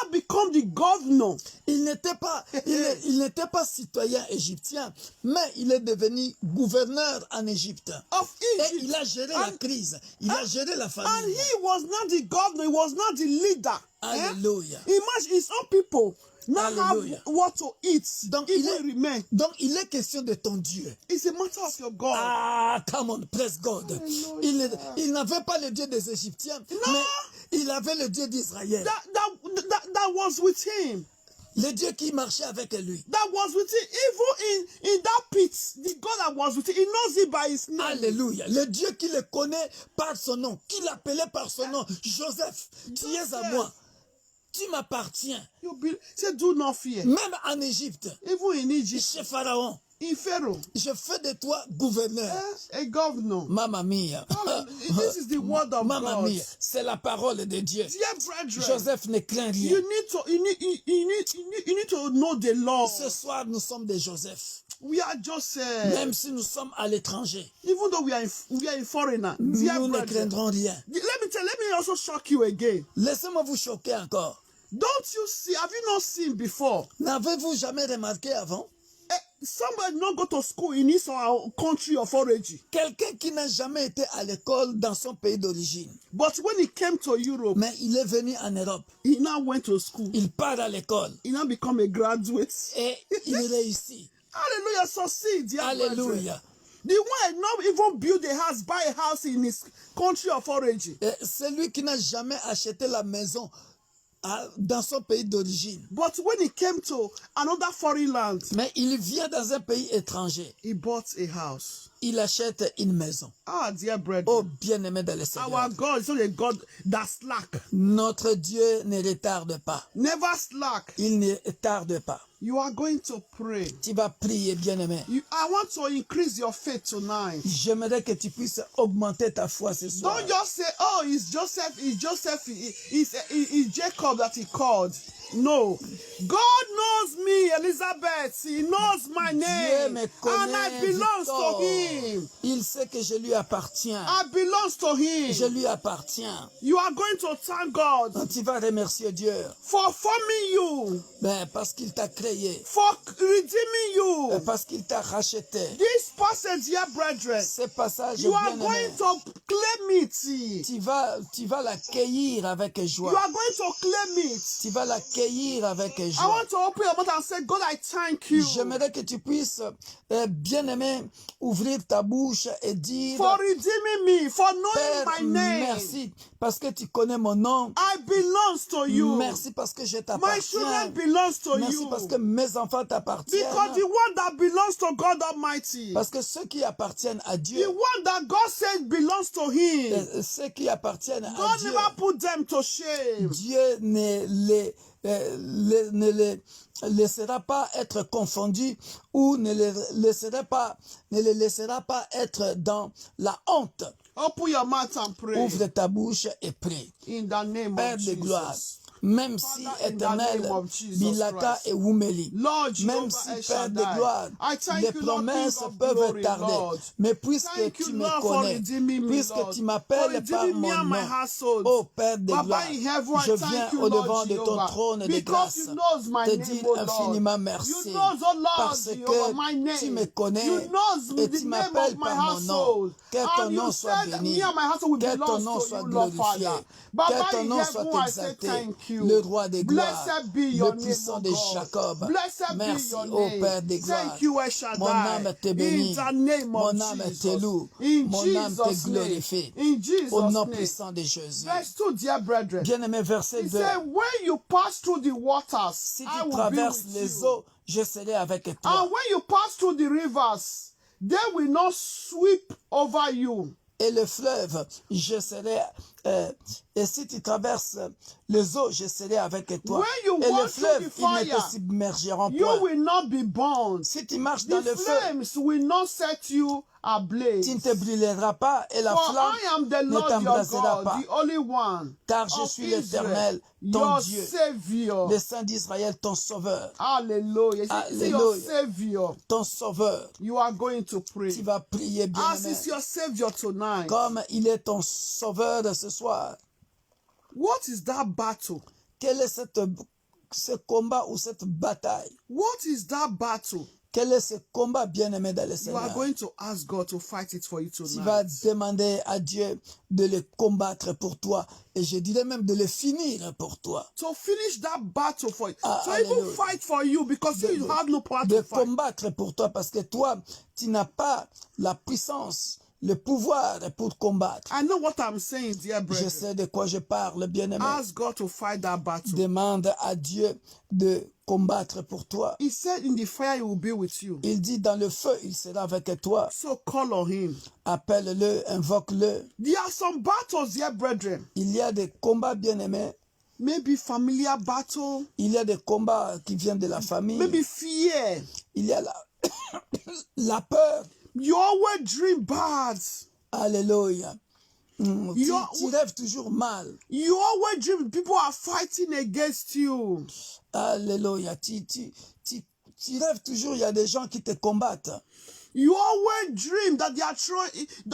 now become the governor. Il n'était pas citoyen égyptien, mais il est devenu gouverneur en Égypte. Of Et Egypt. il a géré la crise, il a géré la And famille. he was not the governor, he was not the leader. Alléluia. Imagine his own people now Hallelujah. have what to eat. Donc donc il est question de ton Dieu. It's a matter of your God. Ah, come on, praise God. Hallelujah. Il n'avait pas le Dieu des Égyptiens, mais il avait le Dieu d'Israël. That was with him. Le Dieu qui marchait avec lui. That was with him. Even in that pit, the God that was with him, he knows it by his name. Alléluia. Le Dieu qui le connaît par son nom, qui l'appelait par son nom. Joseph, tu es à moi. Tu m'appartiens. Say, do not fear. Même en Égypte, Even in Egypt, chez Pharaon, in Pharaoh, je fais de toi gouverneur. a governor. Mamma mia. This is the word of Mamma God. mia. C'est la parole de Dieu. Dear brethren, Joseph ne craint rien. you need to know the law. Ce soir, nous sommes des Joseph. We are just Même si nous sommes à l'étranger, even though we are in foreigner. Dear nous ne brethren, craindrons rien. let me also shock you again. Laissez-moi vous choquer encore. Don't you see? Have you not seen before? N'avez-vous jamais remarqué avant? Somebody not go to school in his or our country of origin. Quelqu'un qui n'a jamais été à l'école dans son pays d'origine, But when he came to Europe, mais il est venu en Europe. he now went to school. Il part à l'école He now become a graduate. et il réussit. Hallelujah, succeed, dear brethren. Alléluia. The one not even build a house, buy a house in his country of origin. Et celui qui n'a jamais acheté la maison dans son pays d'origine, But when he came to another foreign land, mais il vient dans un pays étranger, he bought a house. il achète une maison. Ah, dear brethren. Oh, bien-aimé dans le Seigneur, Our God is not a God that slack. notre Dieu ne retarde pas. Never slack. Il ne tarde pas. You are going to pray. Tu vas prier, bien-aimé. I want to increase your faith tonight. J'aimerais que tu puisses augmenter ta foi ce soir. Don't just say, oh, it's Jacob that he called. No. God knows me, Elizabeth. He knows my Dieu name. me And connaît, I belong Victor. to him. Il sait que je lui appartiens. I belong to Je him. lui appartiens. You are going to thank God Tu vas remercier Dieu. for forming you, Ben, parce qu'il t'a créé. for redeeming you. Parce qu'il t'a racheté. This passage, dear brethren, Ce passage, you are bien-aimé, going to claim it. tu vas l'accueillir avec You joie. are going to claim it. Tu vas l'accueillir avec I joie. want to open your mouth and say, God, I thank you J'aimerais que tu puisses, bien-aimé, ouvrir ta bouche et dire, for redeeming me, for knowing Père, my name. merci parce que tu connais mon nom. I belong to you. Merci parce que je My t'appartiens. children belongs to Merci you. parce que mes enfants t'appartiennent. Because the one that belongs to God Almighty, Parce que ceux qui appartiennent à the Dieu, one that God said belongs to him, ceux qui appartiennent à God Dieu, never put them to shame. Dieu ne les laissera pas être confondus ou ne les laissera pas être dans la honte. Open your mouth and pray Ouvre ta bouche et prie. in the name Père of de gloire, Jesus. même si Father, in the éternel, name of Jesus Bilaka Christ. et Wumeli, Lord même Jehovah si El Père Shaddai, de gloire, I thank les you, Lord, promesses King of peuvent glory, tarder, Lord. mais puisque Thank tu you, me Lord, for connais, redeeming me, puisque Lord. tu For m'appelles par redeeming me mon and my nom, household. ô Père de Papa gloire, in heaven, I je thank viens you, au Lord devant de ton Jehovah, trône de because grâce, you knows my te name, dire oh Lord. infiniment You merci, knows, oh Lord parce Jehovah, my que name. tu me connais You knows et the tu name m'appelles of my par mon nom. household. Que ton And nom you soit said béni, me and my household will que ton belong nom to soit you, Lord glorifié, Father. que Baba ton in nom soit heaven, I say exalté, thank you. le roi des gloires, Blessed be your le name, puissant oh de God. Jacob. Blessed Merci, be your ô name. Père des gloires. Thank you, El Shaddai. Mon âme te bénit, In the name of mon âme te Jesus. loue, In mon âme te Jesus' name. glorifie, In Jesus' au nom name. puissant de Jésus. Verse 2, dear brethren. Bien-aimé, verset He 2. said, when you pass through the waters, Si I tu will be traverses with les you. eaux, je serai avec toi. And when you pass through the rivers, they will not sweep over you. Et le fleuve, je serai, et si tu traverses les eaux, je serai avec toi. When you Et le walk fleuve, through the ils ne te fire, submergeront You point. will not be burned. Si tu marches dans The le feu, flames will not set you ablaze. tu ne te brûleras pas et la For flamme I am the ne Lord your t'embrasera God, pas. the Holy One Car je of suis Israel, l'Éternel, ton your Dieu, Savior. le Saint d'Israël, ton sauveur. Hallelujah. Say your Hallelujah. Savior. Ton sauveur. You are going to pray. Tu vas prier, As bien-aimé. is your Savior tonight. Comme il est ton sauveur ce soir. What is that battle quel est ce combat ou cette bataille? What is that battle? Quel est ce combat, bien-aimé dans le You are Seigneur? going to ask God to fight it for you Tu vas tonight. demander à Dieu de le combattre pour toi. Et je dirais même de le finir pour toi. To finish that battle for you. Ah, To even hallelujah. fight for you because you have no power De to fight. combattre pour toi parce que toi, tu n'as pas la puissance, le pouvoir pour combattre. I know what I'm saying, dear Je brethren. sais de quoi je parle, bien-aimé. Ask God to fight that battle. Demande à Dieu de combattre pour toi. He said in the fire he will be with you. Il dit dans le feu, il sera avec toi. So call on him. Appelle-le, invoque-le. There are some battles, dear brethren. Il y a des combats, bien-aimés. Maybe familiar battle. Il y a des combats qui viennent de la famille. Maybe fear. Il y a la peur. You always dream bad. Alléluia. Tu rêves toujours mal. You always dream people are fighting against you. Alléluia. Tu rêves toujours, il y a des gens qui te combattent. You always dream that they are throwing,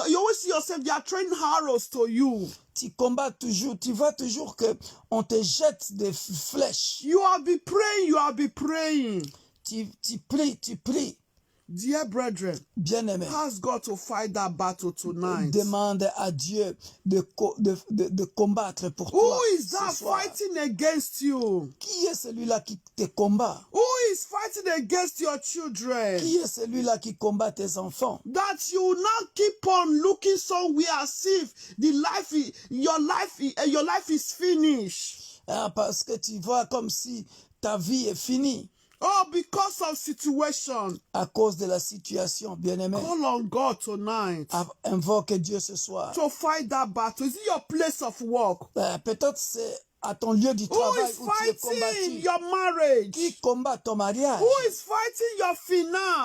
you always see yourself, they are throwing arrows to you. Tu combats toujours, tu vois toujours que on te jette des flèches. You have been praying, you have been praying. Tu pries. Dear brethren, Bien-aimé, ask God to fight that battle tonight. demande à Dieu de combattre pour toi. Who is ce that soir. fighting against you? Qui est celui-là qui te combat? Who is fighting against your children? Qui est celui-là qui combat tes enfants? That you will not keep on looking somewhere as if your life is finished. Ah, parce que tu vois comme si ta vie est finie Oh, because of situation. à cause de la situation, bien-aimé. Call on God tonight Invoque Dieu ce soir. to fight that battle. Is it your place of work? Peut-être c'est à ton lieu du Who travail is où tu es fighting combattu. your marriage? Qui combat ton mariage? Who is fighting your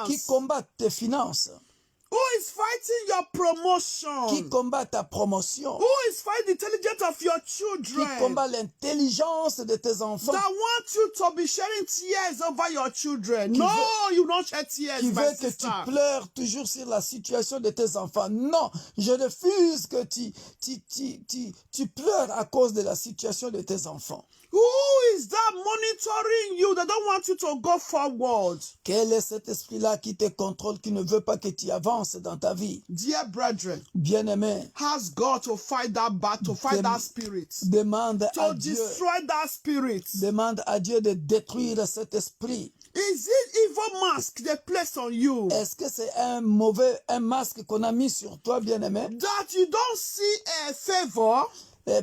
Qui finance? combat tes finances? Who is fighting your promotion? Qui combat ta promotion? Who is fighting the intelligence of your Qui children? combat l'intelligence de tes enfants? That want you to be shedding tears over your children. No, you don't shed tears, Qui my veut que tu sister. pleures toujours sur la situation de tes enfants? Non, je refuse que tu pleures à cause de la situation de tes enfants. Who is that monitoring you that don't want you to go forward? Quel est cet esprit-là qui te contrôle, qui ne veut pas que tu avances dans ta vie? Dear brethren, Bien-aimé, ask God to fight that battle, fight that spirit, demande à to Dieu, destroy that spirit. demande à Dieu de détruire cet esprit. Is it evil mask they place on you Est-ce que c'est un masque qu'on a mis sur toi, bien-aimé, that you don't see a favor,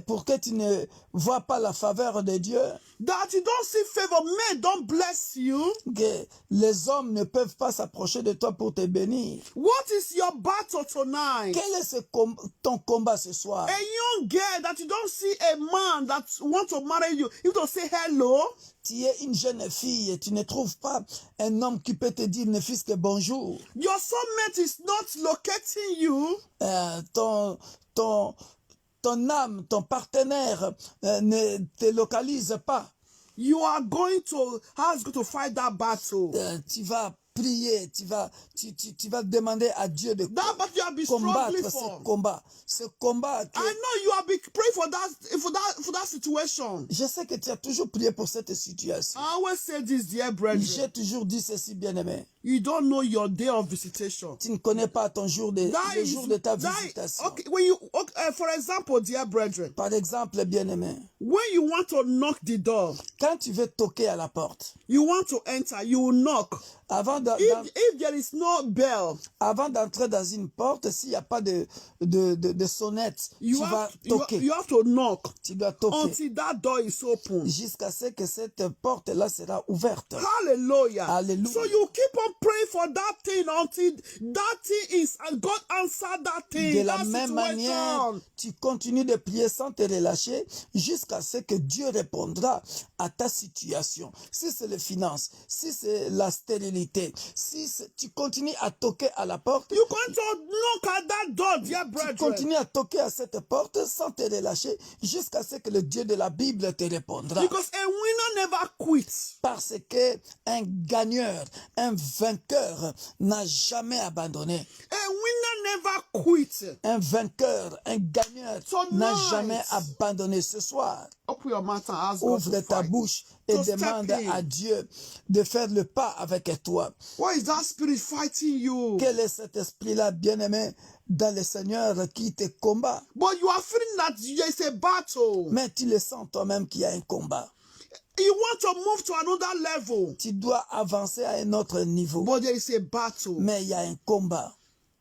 pour que tu ne vois pas la faveur de Dieu, that you don't see favor, men don't bless you? que les hommes ne peuvent pas s'approcher de toi pour te bénir? What is your battle tonight? Quel est ton combat ce soir? A young girl that you don't see a man that want to marry you, you don't say hello. Tu es une jeune fille et tu ne trouves pas un homme qui peut te dire ne fût-ce que bonjour. Your soulmate is not locating you. Ton âme, ton partenaire ne te localise pas. You are going to ask God to fight that battle. Tu vas prier, tu vas demander à Dieu de That battle you have been combattre struggling ce for. combat. Ce combat que I know you have been praying for that situation. je sais que tu as toujours prié pour cette situation. I always say this, dear brethren. J'ai toujours dit ceci, bien-aimé. You don't know your day of visitation. Tu ne connais pas ton jour le jour de ta visitation. Okay, for example, dear brethren, Par exemple, bien-aimé, when you want to knock the door, quand tu veux toquer à la porte, you want to enter, you will knock. avant If there is no bell, d'entrer dans une porte, s'il n'y a pas de sonnette, you tu vas have, toquer. you have to knock Tu dois toquer until that door is open. jusqu'à ce que cette porte-là sera ouverte. Hallelujah. Hallelujah. So you keep on praying for that thing until that thing is, and God answer that thing. De la that même manière, situation. tu continues de prier sans te relâcher jusqu'à ce que Dieu répondra à ta situation. Si c'est les finances, si c'est la stérilité, tu continues à toquer à la porte, You going to knock at that door, dear tu brethren. continues à toquer à cette porte sans te relâcher jusqu'à ce que le Dieu de la Bible te répondra. Because a winner never quits. Parce que un gagneur, un vainqueur n'a jamais abandonné. A winner never quits. Un vainqueur, un gagneur Tonight. n'a jamais abandonné. Ce soir, Open your mouth and ask God Ouvre to ta fight. bouche et To step demande in. à Dieu de faire le pas avec toi. What is that spirit fighting you? Quel est cet esprit-là, bien-aimé, dans le Seigneur qui te combat? But you are feeling that there is a battle. Mais tu le sens toi-même qu'il y a un combat. You want to move to another level. Tu dois avancer à un autre niveau. But there is a battle. Mais il y a un combat.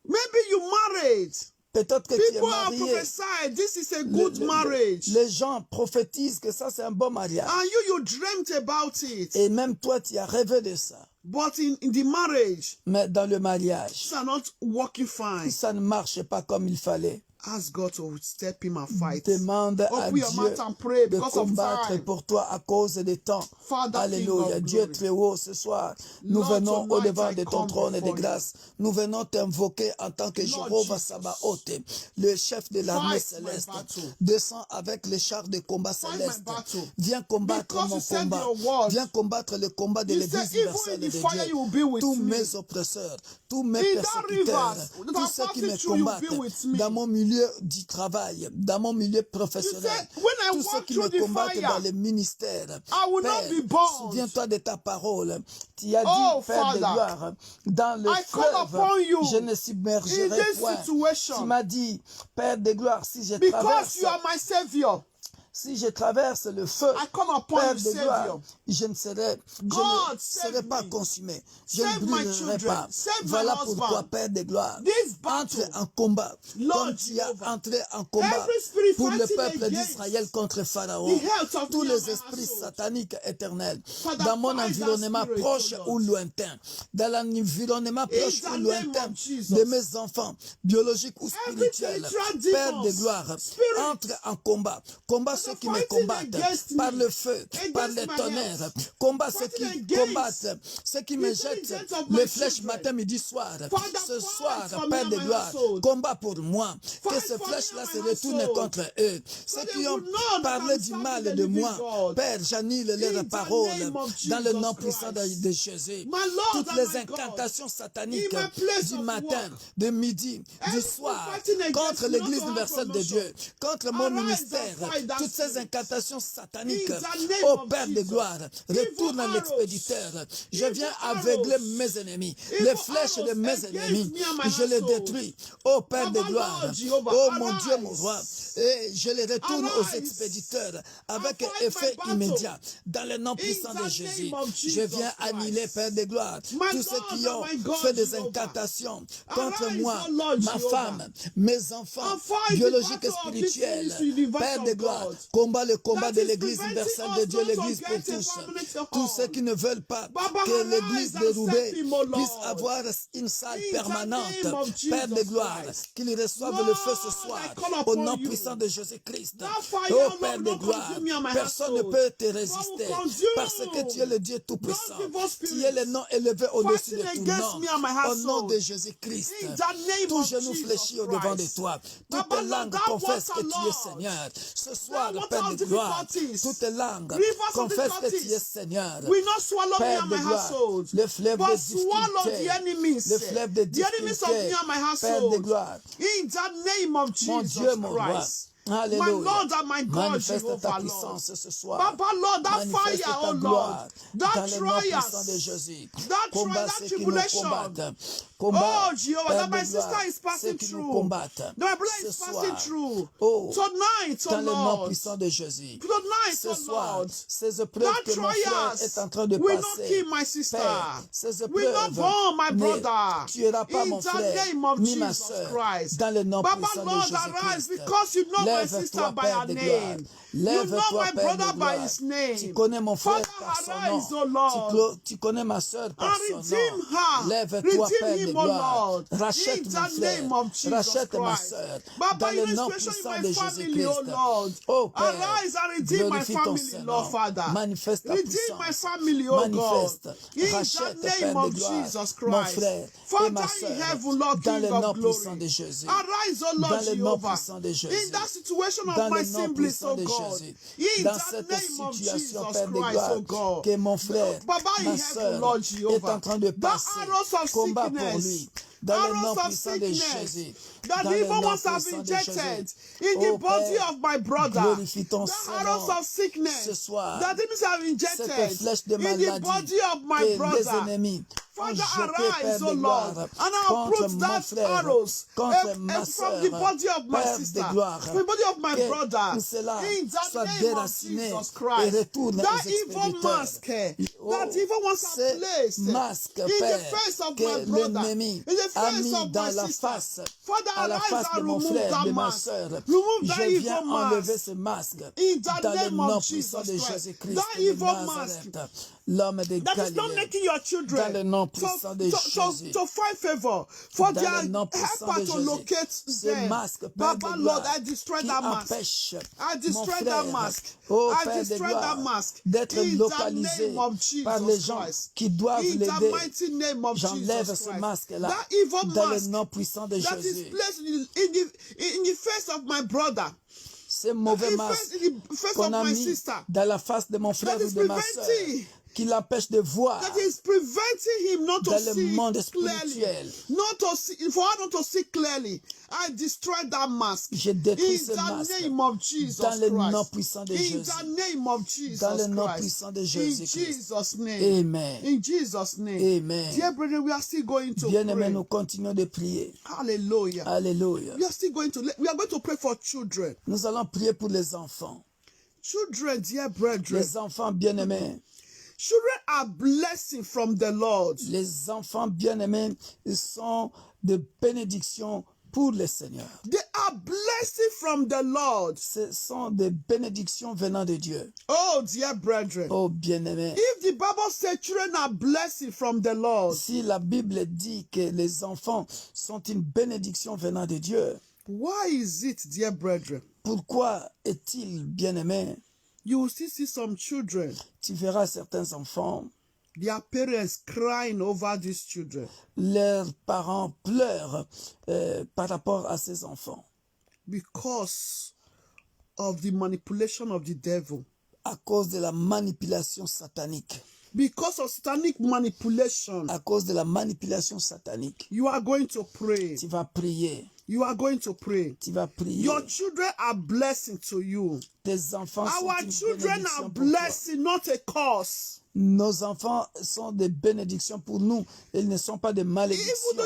Maybe you married. Peut-être que tu es People are marié. prophesying this is a good marriage. Les gens prophétisent que ça c'est un bon mariage. And you dreamt about it. Et même toi tu as rêvé de ça. But in the marriage, Mais dans le mariage, things are not working fine. ça ne marche pas comme il fallait. Ask God to step in and fight. Demande à Open your Dieu mouth and pray de because of combattre time. pour toi à cause des temps. Father, Alléluia. King of Dieu glory. très haut, ce soir, nous Lord venons Almighty, au-devant I de ton come trône de before you. grâce. Nous venons t'invoquer en tant que Lord Jéhovah Jesus. Sabaoth, le chef de l'armée Fight my céleste. battle. Descends avec les chars de combat Fight my céleste. battle. Viens combattre Because mon you said combat. your word. Viens combattre le combat de You l'Église said even universelle in de the fire you will be Dieu. with Tous me. mes oppresseurs, tous mes In that persécuteurs, rivers, tous that ceux qui passing me through, you combattent be with me. dans mon milieu du travail, dans mon milieu professionnel, You said, when I tous ceux walk qui through me the combattent fire, dans les ministères. I will not be bound. Souviens-toi de ta parole. Tu as dit, Oh, Père de Father, gloire, dans le I call upon fleuve, you je ne in submergerai this point. Tu situation m'as dit, Père de gloire, si je because traverse, you are my savior. si je traverse le feu, I come upon Père you, de gloire, Savior. je ne serai God, save serai pas me. consumé. Je Save ne my brûlerai children. pas. Save my Voilà husband. pourquoi, Père de gloire, This battle, entre en combat, Lord comme tu as Jehovah. entré en combat Every spirit pour le fighting peuple against d'Israël contre Pharaon. the health of Tous me and les my esprits household. sataniques éternels, Father, dans mon fight that environnement spirit, proche O Lord. ou lointain, dans l'environnement proche the ou name lointain of Jesus. de mes enfants, biologiques ou Every spirituels, spiritual Père de demons, gloire, spirits, entre en combat. Combat ceux qui me fighting combattent against par me, le feu, par against les my tonnerres. health, Combat ceux fighting qui against combattent, ceux qui me the jettent intelligence of les my flèches children. matin, midi, soir. Father, Ce fight soir, for me Père and de my gloire, household. combat pour moi. Que Fight ces for me flèches-là and se my retournent household. contre eux. So Ceux they qui will ont know that parlé I'm du serving mal the de living moi, God. Père, j'annule In leurs the paroles name of dans le Jesus nom puissant Christ. de Jésus. My Lord Toutes and les my God, incantations sataniques in my place du of matin, work, de midi, du every soir, fighting against contre me, l'Église not to have universelle de promotion. Dieu, contre mon Arise and ministère, fight that toutes ces spirit. incantations sataniques, In the name ô of Père de Jesus. gloire, retourne à Evil l'expéditeur. arrows. Je Evil viens arrows. aveugler mes ennemis. Evil Les flèches de arrows mes against ennemis, me and my je les household. détruis. Ô Père de Baba, gloire, Lord Jehovah, ô mon Dieu, arise. mon roi, et je les retourne aux Arise. expéditeurs avec And fight effet my battle. immédiat. Dans le nom In puissant the de Jésus, name of je Jesus viens Christ. annuler, Père de gloire, My tous ceux Lord qui and ont my God, fait des Jehovah. incantations contre Arise, moi, O Lord ma Jehovah. femme, mes enfants, And fight the biologiques et battle of this spirituels. ministry, universe Père of de gloire, God. combat le combat That de is l'Église preventing universelle us de Dieu, not to l'Église pour get a tous. family to Tous ceux home. qui ne veulent pas Baba, que l'Église arise de and Roubaix set him, O puisse Lord. avoir une salle In the permanente. name of Père de Jesus gloire, Christ. qu'ils reçoivent Lord, le feu ce I soir call au upon nom you. puissant de Jésus-Christ. That fire, Oh Lord, Père will de not gloire, consume me and my personne ne household. peut te But résister will consume parce que tu es le Dieu Tout-Puissant. those evil Tu es le nom élevé au-dessus de fighting tout against nom. me and my Au nom household. de Jésus-Christ, In the name tout of genou Jesus fléchit au-devant de Christ. toi. Toutes Baba, les Lord, langues that confessent que water, tu es Lord, Seigneur. Ce soir, water Père of de gloire, difficulties, toutes les langues rivers of confessent que tu es difficulties, Seigneur. will not swallow me Père and de my gloire, household, le fleuve but des swallow the difficultés, enemies, le fleuve des the enemies of me difficultés, and my Père de household. gloire, In the name of mon Jesus Dieu, mon roi. Christ. Alléluia. My Lord and my God, Manifeste ta Jehovah, Lord. puissance ce soir. Baba, Lord, that Manifeste fire, ta oh Lord, gloire that dans le nom puissant de trials, Jésus. that Combat trial, that ceux qui nous tribulation. combattent. Combat, Oh, Jehovah, Père that my de gloire, sister is ceux passing qui nous through. combattent. That my brother Ce is passing soir, through. oh, Tonight, oh dans le nom Lord. puissant de Jésus. Tonight, Ce oh soir, Lord. ces épreuves That que mon frère trials est en train de will not passer, kill my sister. Père, ces Will not épreuves burn my ne brother. tuera pas In mon the frère name of ni ma Jesus soeur Christ. dans le nom Baba, puissant de Lord, arise Jésus-Christ. because you know my sister Lève-toi, by Père her de gloire. name. You know Lève-toi, my Père brother de by gloire. his name. Tu connais mon frère Father, par son arise, nom. O Lord. Tu connais ma soeur par And son redeem nom. her. Lève-toi, Redeem Père de him, O gloire. Lord. Rachète In mon the frère. name of Jesus Rachète ma Christ. soeur. Baba, Dans you le know nom especially puissant my de family, oh Jésus-Christ. Lord. Oh Père, Arise and redeem my glorifie ton family, Saint Lord nom. Father. Manifeste ta Redeem puissance. my family, oh God. Manifeste. In Rachète, the Père name de of gloire, Jesus mon Christ. frère et Father ma in soeur. heaven, Lord Dans le King nom of puissant glory. de Jésus. Arise, oh Dans Lord le nom Jehovah. puissant de In Jésus. that situation Dans of my le nom siblings, puissant oh de God. Jésus. In Dans the cette name of situation, Jesus Père de Christ, gloire, oh God. que mon mon frère, Baba in ma heaven, soeur Lord est Jehovah, en train de the passer. arrows of Combat pour sickness, lui. Dans le nom arrows of puissant de sickness Jésus. that Dans the le evil nom ones have puissant de injected Jésus. in the Oh body Père, of my brother. glorifie ton The Saint arrows nom. of sickness Ce soir, that demons have cette injected flèche de in the maladie body of my que les brother. ennemis ont Father, jeté, arise, Père O de Lord, gloire, and contre uproot mon that frère, arrows contre ma from the soeur, body of my Père sister, de gloire, from the body of my que brother, tout cela in the soit name of déraciné Jesus et Christ. retourne That aux evil expéditeurs. mask that Oh, evil ones ces have placed masques, in the Père, face of my que brother, l'ennemi in the a face mis of my dans la sister. face, Father, à la arise face de and mon remove frère, that de ma mask. soeur. Remove that Je evil viens enlever mask. ce masque In the dans le name nom of puissant Jesus de Christ. Jésus-Christ That de evil mask Nazareth, l'homme de that is not Galilée. making your Dans le children nom puissant de Jésus. to find favor for Dans their le nom puissant helper de to Jésus. locate Ce them. masque, Père Baba, de Lord, gloire, I destroy qui that mask. empêche I mon destroy frère, that mask. oh I Père de destroy that gloire, mask. d'être In the localisé name of par les Jesus gens Christ. qui doivent In the l'aider. mighty name of J'enlève Jesus ce Christ. masque-là That evil dans le mask nom puissant de that is Jésus. placed in the face of my brother. Ce mauvais masque In the face qu'on of a my mis sister. dans la face de mon frère That ou is de ma soeur, preventing. qui l'empêche de voir That is preventing him not to dans le see monde clearly. spirituel. Not to see, for her not to see clearly. I destroy that mask. Je détruis In ce the masque name of Jesus dans le nom Christ. puissant de In Jésus. the name of Jesus Dans le nom Christ. puissant de In Jésus-Christ. Jesus' name. Amen. In Jesus' name. Amen. Dear brethren, we are still going to Bien-aimés, pray. nous continuons de prier. Hallelujah. Alléluia. We are still going to pray for children. Nous allons prier pour les enfants. Children, dear brethren. Les enfants bien-aimés. Children are blessing from the Lord. Les enfants bien-aimés sont de bénédictions pour le Seigneur. They are blessing from the Lord. Ce sont des bénédictions venant de Dieu. Oh, dear brethren. Oh bien-aimés. If the Bible says children are blessing from the Lord, Si la Bible dit que les enfants sont une bénédiction venant de Dieu, why is it, dear brethren? pourquoi est-il bien-aimé? You will still see some children, Tu verras certains enfants, their parents crying over these children leurs parents pleurent par rapport à ces enfants because of the manipulation of the devil. à cause de la manipulation satanique. Because of satanic manipulation, À cause de la manipulation satanique. you are going to pray. Tu vas prier. You are going to pray. Tu vas prier. Your children are blessing to you. Tes enfants sont Our une children are bénédiction pour toi. blessing, not a curse. Nos enfants sont des bénédictions pour nous. Ils ne sont pas des Even malédictions. though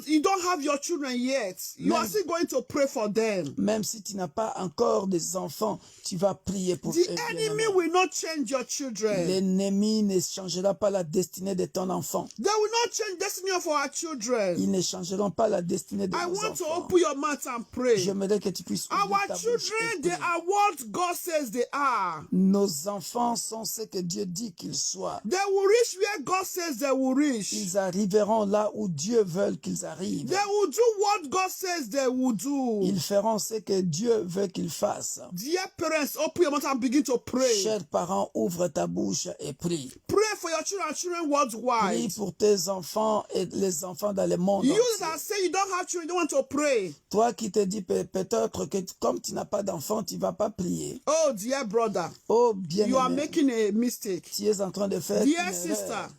you don't have your children yet, you are still going to pray for them. Même si tu n'as pas encore des enfants, tu vas prier pour The eux. enemy bien-aimés. will not change your children. L'ennemi ne changera pas la destinée de ton enfant. They will not change destiny of our children. Ils ne changeront pas la destinée de I nos want to enfants. open your mouth and pray. J'aimerais que tu puisses ouvrir Our ta bouche children, et they prier. are what God says they are. Nos enfants sont ce que Dieu dit qu'ils soient. They will reach where God says they will reach. Ils arriveront là où Dieu veut qu'ils arrivent. They will do what God says they will do. Ils feront ce que Dieu veut qu'ils fassent. Dear parents, open your mouth and begin to pray. Chers parents, ouvre ta bouche et prie. Pray for your children and children Prie worldwide. pour tes enfants et les enfants dans le monde You entier. that say you don't have children, you don't want to pray. Toi qui te dis peut-être que comme tu n'as pas d'enfant, tu ne vas pas prier. Oh, dear brother, Oh you are bien-aimé, making a mistake. tu es en train de faire Dear une sister, erreur.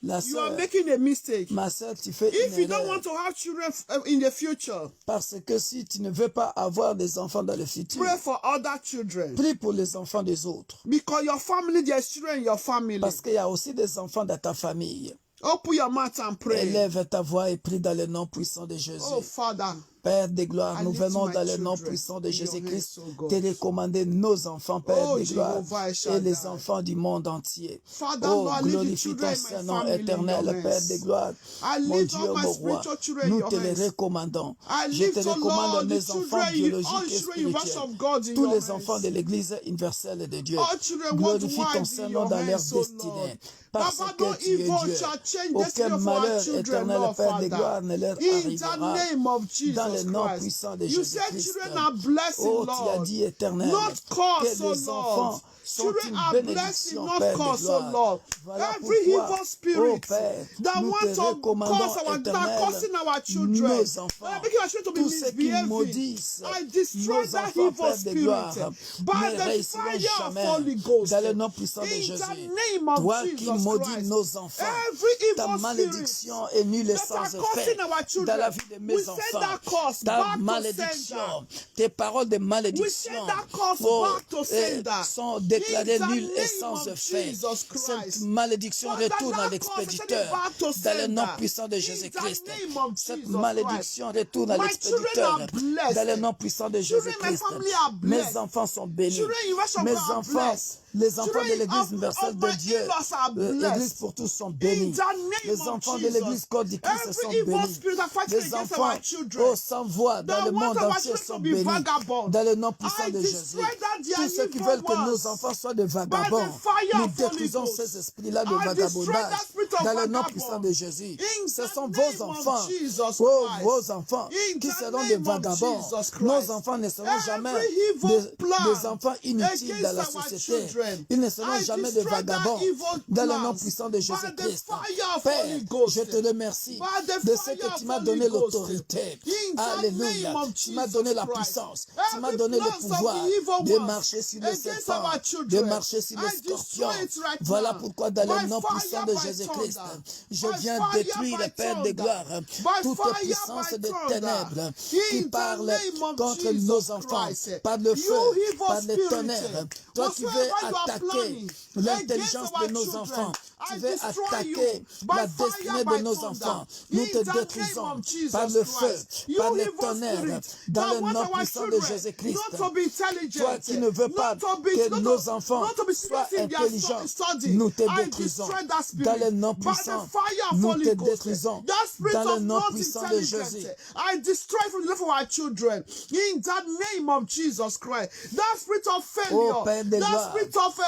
La you are sœur, making a mistake. ma sœur, tu fais If une you don't erreur. want to have children in the future, Parce que si tu ne veux pas avoir des enfants dans le futur, pray for other children. prie pour les enfants des autres. Because your family, there's children in your family. Parce qu'il y a aussi des enfants dans ta famille. Open your mouth and pray. Élève ta voix et prie dans le nom puissant de Jésus. Oh, Father, Père de gloire, I nous lift venons my dans le nom children puissant de in your Jésus-Christ hands, oh God. te recommander nos enfants, Père Oh, de gloire, Jehovah et Shaddai. les enfants du monde entier. Father, Oh, Lord, I lift the glorifie children ton in my Saint-Nom family in éternel, your Père hands. de gloire. I Mon lift Dieu, all my mon roi, spiritual children in nous your te les hands. recommandons. I Je lift, te oh recommande Lord, the mes enfants children, all biologiques et children universe spirituels, of God in tous your les enfants de hands. l'Église universelle de Dieu. All children Glorifie ton worldwide in Saint-Nom your dans leur hands, oh destinée. Lord. Parce Papa, que no tu es evil Dieu. shall change Aucun destiny of our malheur children, éternel, Lord Père de Father. gloire, ne leur In the arrivera. name of Jesus Dans Jesus nom Christ. puissant de You said Jésus-Christ. children are blessing, Oh, tu as Lord. dit, Éternel, Not cursed, que oh les Lord. enfants sont Children une are blessing, bénédiction, not Père de cursed, oh gloire. Lord. Voilà Every pourquoi, evil oh spirit Père, that nous want te to recommandons, cause that are Éternel, causing our children, nos enfants, making our children to be tous ceux qui misbehaving. maudissent I destroy nos that enfants, evil Père de spirit gloire, by ne the réussiront fire of jamais Holy Ghost. dans le nom puissant de In Jésus. the name of Toi qui Jesus maudis Christ, nos enfants, every ta evil malédiction spirit est nulle et that are sans effet causing our dans la children, vie de we mes send enfants. that curse Ta back to sender. malédiction, tes paroles de We malédiction send that curse back to sender. sont déclarées In the nulles et name sans of effet. Jesus Cette Christ. malédiction Father, retourne à that curse, send it l'expéditeur back to dans le nom sender. puissant de In Jésus-Christ. the name of Cette Jesus malédiction Christ. retourne à My children l'expéditeur are blessed. dans le nom puissant de Children, my Jésus-Christ. family are blessed. Mes enfants sont bénis. Children in rest of Mes God are enfants, blessed. les enfants de Children l'Église of universelle de my Dieu, in-laws are l'Église blessed. pour tous sont In bénis. the name Les of enfants de Jesus. l'Église corps du Christ sont Every evil bénis. spirit that fighting Les against enfants, our children, oh, sans voix dans that le want monde our entier children sont to be bénis. vagabonds, Dans le nom puissant I de destroy Jésus. that their Tous ceux qui evil veulent que works nos enfants soient des by the vagabonds, fire nous of Holy détruisons Ghost. ces esprits-là de I destroy vagabondage. that spirit of Dans le nom vagabond. puissant de Jésus. In Ce the sont name vos of enfants, Jesus oh, Christ. vos enfants, In qui the seront des name of vagabonds. Jesus Christ. Nos enfants ne seront jamais Every evil des enfants inutiles against dans la our société. children, Ils ne seront I jamais des destroy that vagabonds. evil Dans le nom plans puissant de by the Jésus-Christ. fire of Père, Holy Ghost. je te remercie By the de ce fire que of tu m'as Holy donné Ghost. l'autorité. In the Alléluia. name of Tu m'as Jesus donné la Christ. puissance. Tu m'as Every donné le plans of pouvoir the evil de ones marcher sur les against serpents, our de children, marcher sur les I scorpions. destroy it right Voilà now. pourquoi dans le By nom fire, puissant de by Jésus-Christ, thunder. je By viens fire, détruire, by Père thunder. des gloires, By toute fire, puissance by des thunder. ténèbres In qui the parle name of contre Jesus nos enfants, Christ. par le You feu, evil par le spirit, tonnerre. Toi qui veux whatsoever you are attaquer planning l'intelligence against our de nos children, enfants, tu I veux destroy attaquer you by la fire, destinée by de nos thunder. enfants. Nous In te the name détruisons of Jesus par le feu, Christ. par You le evil tonnerre, spirit dans that le wants nom our puissant de children Jésus-Christ. not to be intelligent, Toi qui ne veux pas not to be, que not nos to, enfants not to be soient serious in their intelligents, study, nous te I détruisons. destroy that spirit Dans le nom by the puissant, fire of nous Holy te Ghost. détruisons. That spirit Dans le of nom not puissant de intelligent, Jésus. I destroy from the life of our children. In the name of Jesus Christ. That spirit of failure, Oh, Père de that gloire. spirit of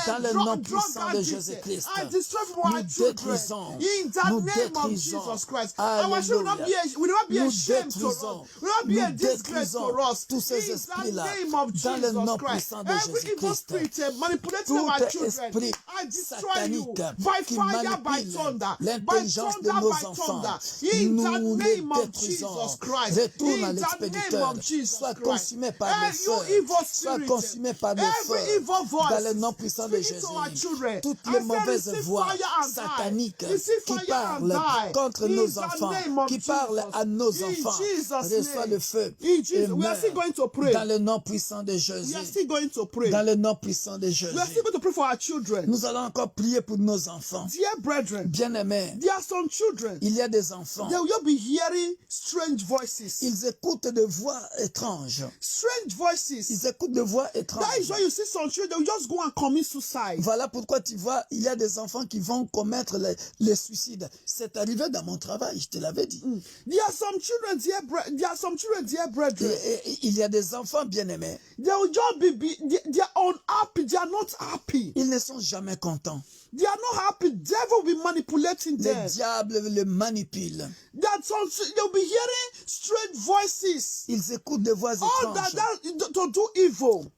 Dans le nom drug puissant de addict, Jésus-Christ, I destroy from our nous children. détruisons. In the Nous name of détruisons. Jesus Christ. Our children will not be Nous ashamed to us. détruisons. Will not be a Nous disgrace détruisons to us. tous ces In the esprits-là. name of Dans le nom Jesus Christ. puissant de Every evil Jésus-Christ. spirit manipulating Tout our children, esprit I destroy you satanique by qui fire, by manipule thunder, by l'intelligence de thunder, nos by enfants, thunder. In the nous name les of détruisons. Jesus Christ. Retourne à In the name l'expéditeur. of Jesus Sois Christ. consumé par le You feu. evil Sois spirit, consumé par le feu. every evil voice Dans le nom puissant de speaking Jésus. to our children, Toutes I les say, mauvaises receive voix fire and die. sataniques Receive qui fire parlent and die. contre In nos the enfants, name of qui parlent Jesus. à nos In enfants, Jesus' reçois name. le feu In et Jesus, we are still meurs. going to pray. Dans le nom puissant de We are Jésus. still going to pray. Dans le nom puissant de Jésus. We are still going to pray for our children. Nous allons encore prier pour nos enfants. Dear brethren, Bien-aimés, there are some children. il y a des enfants. They will be hearing strange voices. Ils écoutent des voix étranges. Strange voices. Ils écoutent des voix That is étranges. why you see some children, they will just go and commit suicide. Voilà pourquoi tu vois, il y a des enfants qui vont commettre les suicides. C'est arrivé dans mon travail, je te l'avais dit. There are some children, dear brethren. Et il y a des enfants bien-aimés. They will just they are unhappy. They are not happy. Ils ne sont jamais contents. They are not happy. Devil will be manipulating Le them. diable les manipule. They'll be hearing strange voices. Ils écoutent des voix All étranges. that to do evil.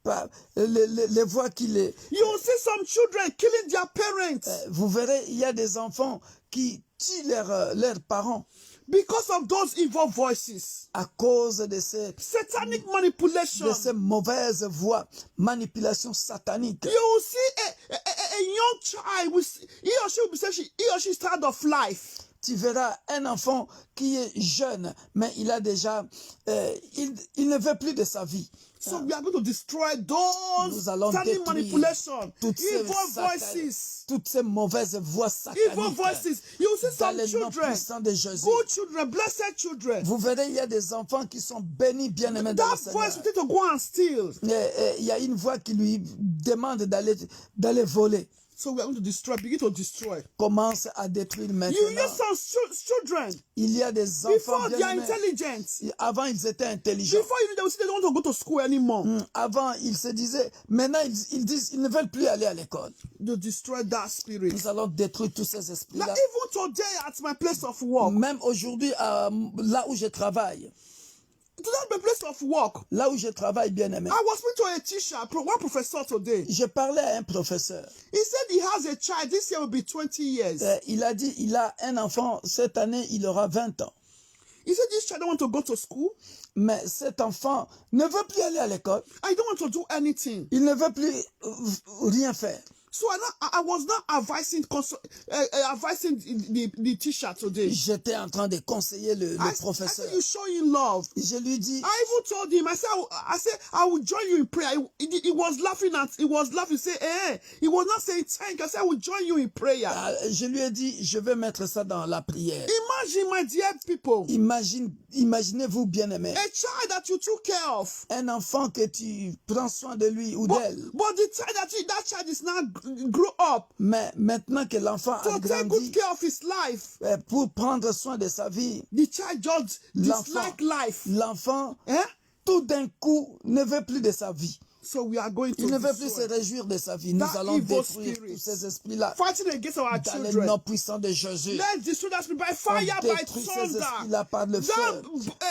Les voix qui les... You will see some children killing their parents Vous verrez, il y a des enfants qui tuent leurs parents because of those evil voices. à cause de ces Satanic manipulation. mauvaises voix, manipulation satanique. You will see a young child, he or she will be saying he or she is tired of life. Tu verras un enfant qui est jeune, mais il a déjà, il ne veut plus de sa vie. So we are going to destroy Nous those allons satanic détruire manipulation, toutes evil ces mauvaises voix sataniques. evil voices. You will see Dans some le nom children, puissant de Jésus. good children, blessed children. Vous verrez, il y a des enfants qui sont bénis, bien-aimés dans le That voice Seigneur. will take to go and steal. Il y a une voix qui lui demande d'aller voler. So we are going to begin to destroy. Commence à détruire You maintenant. use some children Il y a des enfants before they are bien-aimés. intelligent. Avant, ils étaient intelligents. Before you know, they will say they don't want to go to school anymore. Avant, ils se disaient, maintenant, ils disent, ils ne veulent plus aller à l'école. To destroy that spirit. Nous allons détruire tous ces Now, esprits-là. even today at my place of work, Même aujourd'hui, là où je travaille, to that place of work, là où je travaille, bien-aimé, I was speaking to a teacher, one professor today. je parlais à un professeur. He said he has a child. This year will be 20 years. Il a dit, il a un enfant, cette année, il aura 20 ans. He said this child don't want to go to school. Mais cet enfant ne veut plus aller à l'école. I don't want to do anything. Il ne veut plus rien faire. So I was not advising the teacher today. J'étais en train de conseiller le professeur. I said, you show him love. Je lui dis, I even told him, I said, I will join you in prayer. He was laughing say, he was not saying thank you. I said, I will join you in prayer. Je lui ai dit, je vais mettre ça dans la prière. Imagine, my dear people. Imaginez-vous, bien-aimés. A child that you took care of. Un enfant que tu prends soin de lui ou d'elle. But the time that child is now grow up. Mais maintenant que l'enfant a to take good grandi, care of his life. Pour prendre soin de sa vie, The child just dislike life. L'enfant, tout d'un coup, ne veut plus de sa vie. So we are going to Il ne veut plus se réjouir de sa vie. Nous allons détruire tous ces esprits-là. Fighting against our dans children. le nom puissant de Jésus. Let's destroy that spirit by fire, On by détruit ces thunder. esprits-là par le feu,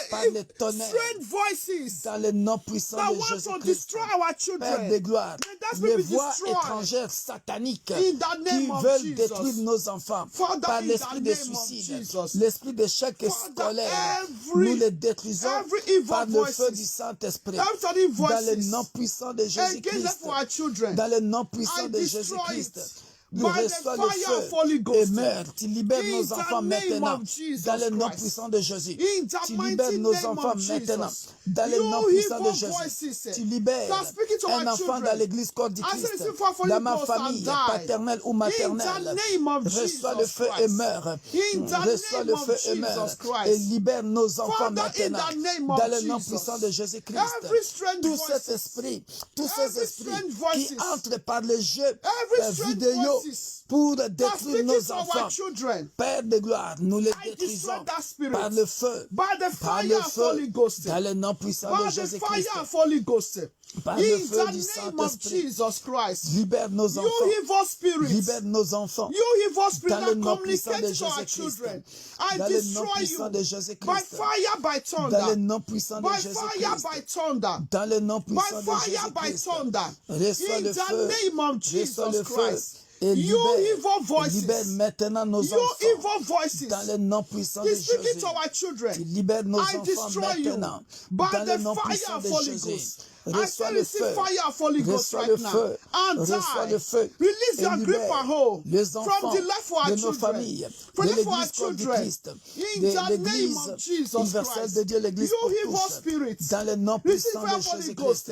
par le tonnerre. Strange voices Dans le nom puissant that de want to Jésus-Christ. destroy our Père children. de gloire, May that spirit les be voix destroyed. étrangères sataniques In the name qui of veulent Jesus. détruire nos enfants Father, par in l'esprit the de name of suicide, Jesus. l'esprit d'échec Father, scolaire. every- Nous les détruisons every evil par le feu voices, du Saint-Esprit. every Dans le voices nom puissant de against Jésus-Christ. them for our children. Dans le nom puissant I de destroy Jésus-Christ. it. Nous By the reçois le fire of feu Holy et Ghost. meurt. Tu libères In nos the enfants name maintenant. of Jesus Dans le nom Christ. puissant de Jésus. In the Tu mighty libères nos name enfants of Jesus. maintenant. Dans le You nom puissant de evil Jésus. voices Tu libères that speaking to un our enfant children. dans l'église corps du I said, Christ. receive for Holy Dans ma Ghost and famille, die. paternelle ou In maternelle. the name of Reçois le Jesus feu et Christ. meurs. In the Reçois name le of feu et meurs. Jesus Christ. Et libère nos enfants Father, in maintenant. the name of Dans le nom Jesus. puissant de Jésus-Christ. Every strange Tous voices. ces esprits, tous Every ces esprits strange qui voices. entrent par le jeu Every strange vidéo voices pour that détruire speaking nos to our enfants. children. Père de gloire, nous les I destroy détruisons that spirit. par le feu, By the par fire le of Holy feu, Ghost. dans le nom puissant By de the Jésus-Christ. fire of Holy Ghost. Par In le feu the du name of Saint-Esprit. Jesus Christ. Libère nos You enfants. evil spirits. Libère nos enfants. You evil spirit Dans le that nom puissant de communicate to our Jésus-Christ. children. I Dans le nom destroy puissant you de by Jésus-Christ. fire, by Dans le thunder. nom puissant de By fire, Jésus-Christ. by thunder. Dans le nom By puissant de fire, by Jésus-Christ. thunder. Reçois In le the feu. name of Reçois Jesus le feu. Christ. Et You libère, evil voices. libère maintenant nos You enfants. evil voices. Dans le nom puissant de He's speaking Jésus. to our Tu children. libères nos I enfants destroy you maintenant. by Dans le the nom fire puissant of de Holy Jésus. Ghost. I Reçois say le receive feu. fire of Holy Ghost Reçois le right now. feu. And Reçois die. le feu. Release Et your grip libère and hold les from enfants the life for our de nos children. familles, From de the life for our l'église corps du children. Christ, In de the name l'église of Jesus universelle Christ. de Dieu, l'église You pour evil tous. spirits. Dans le nom Receive puissant fire de of Holy Jésus-Christ. Ghost.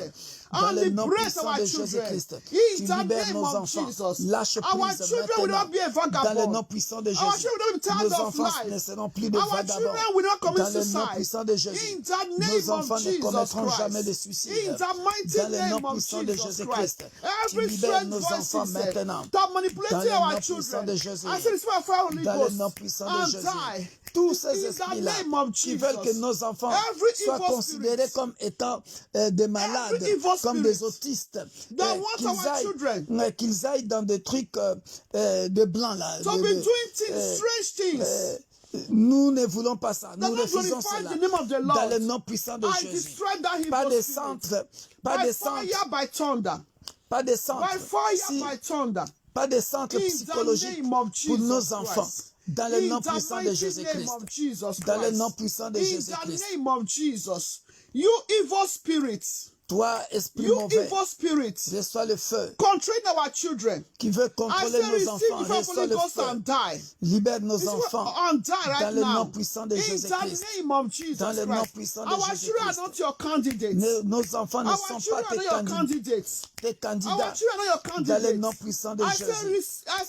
Dans And le nom liberate puissant our de children. Jésus-Christ. In Tu the libères name nos of enfants. Jesus. Lâche Our prise children will maintenant. not be a Dans le vagabond. nom puissant de Our Jésus. children will be tired Nos of enfants ne life. seront plus de Our vagabonds. children will not commit Dans le nom suicide. puissant de Jésus. In the Nos name enfants of ne Jesus commettront jamais de Christ. suicide. In the mighty Dans le name nom of puissant de Jesus Jésus-Christ. Christ. Tu Every libères strange nos enfants voices maintenant. that Dans manipulating le nom our puissant children. de Jésus. I say, receive fire Holy Dans le Ghost nom puissant de and Jésus. die. Tous ces In the esprits-là name of qui veulent que Jesus. nos enfants Every soient evil considérés spirit. comme étant des malades, Every evil comme des spirit autistes, that want our children. qu'ils aillent dans des trucs de blanc là. So be doing things, strange things. Nous ne voulons pas ça. That Nous not refusons glorify cela. the name of the Dans Lord. le nom puissant de I Jésus. destroy that Pas evil de spirit. centre, pas By de centre, fire, by thunder. pas de centre. By fire, Si- by thunder. pas de centre In the psychologique name of pour nos Jesus enfants. Christ. Dans le In nom the puissant de mighty Jésus-Christ. name of Jesus Dans le Christ. nom puissant de In Jésus-Christ. the name of Jesus. You evil spirits. Toi, esprit You mauvais, evil spirits. reçois le feu Controlling our children. qui veut I contrôler say nos receive enfants. the fire of Reçois Holy le Ghost feu. and die. Libère nos Receive enfants. and die right Dans le nom now. puissant de In Jésus-Christ. the name of Jesus Dans le nom Christ. puissant de Our children are Jésus-Christ. not your candidates. Nos enfants ne Our sont pas children are tes not your candidats. candidates. Tes Our candidats children are not your dans le candidates. nom puissant de I Jésus.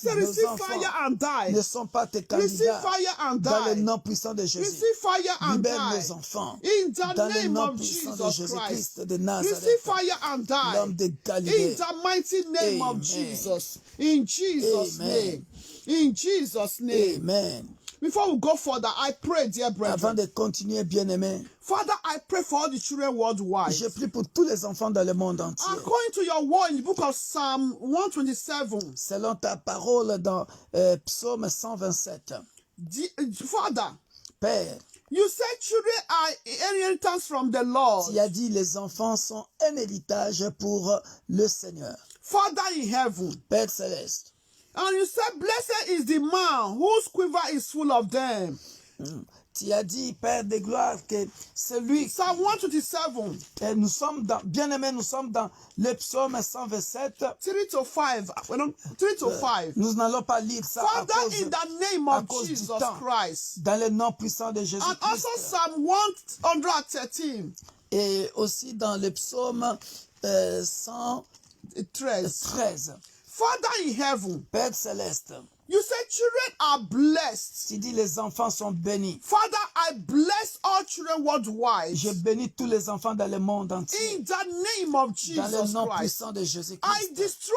say Nos receive enfants fire and die. ne sont pas tes Receive candidats fire and dans le die. nom puissant de Jésus. Receive fire and Libère die. nos enfants In the dans le name nom of puissant de Jesus Christ. Jésus-Christ de Receive Nazareth, fire and l'homme die. de Galilée. In the mighty name of Amen. Jesus. In Jesus' Amen. name. In Jesus' name. Amen. Before we go further, I pray, dear Avant brethren. de continuer, bien-aimé, Father, I pray for all the children worldwide. je prie pour tous les enfants dans le monde entier. According to your word in the book of Psalm 127, Selon ta parole dans Psaume 127, Father, Père, You said children are inheritance from the Lord. Tu as dit les enfants sont un héritage pour le Seigneur. Father in heaven. Père céleste. And you said, blessed is the man whose quiver is full of them. Tu as dit, Père de gloire, que celui... Psalm 127. Et nous sommes dans, bien-aimés, nous sommes dans le psaume 127. 3 to 5. 3 to 5. Nous n'allons pas lire ça Father, in the name of cause du Jesus temps. Christ. Dans le nom puissant de And Jésus-Christ. also Psalm 113. Et aussi dans le psaume 113. Father in heaven. Père céleste. You said children are blessed. Tu dis les enfants sont bénis. Father, I bless all children worldwide. Je bénis tous les enfants dans le monde entier. In the name of Dans le Jesus nom Christ. puissant de I Jésus-Christ. destroy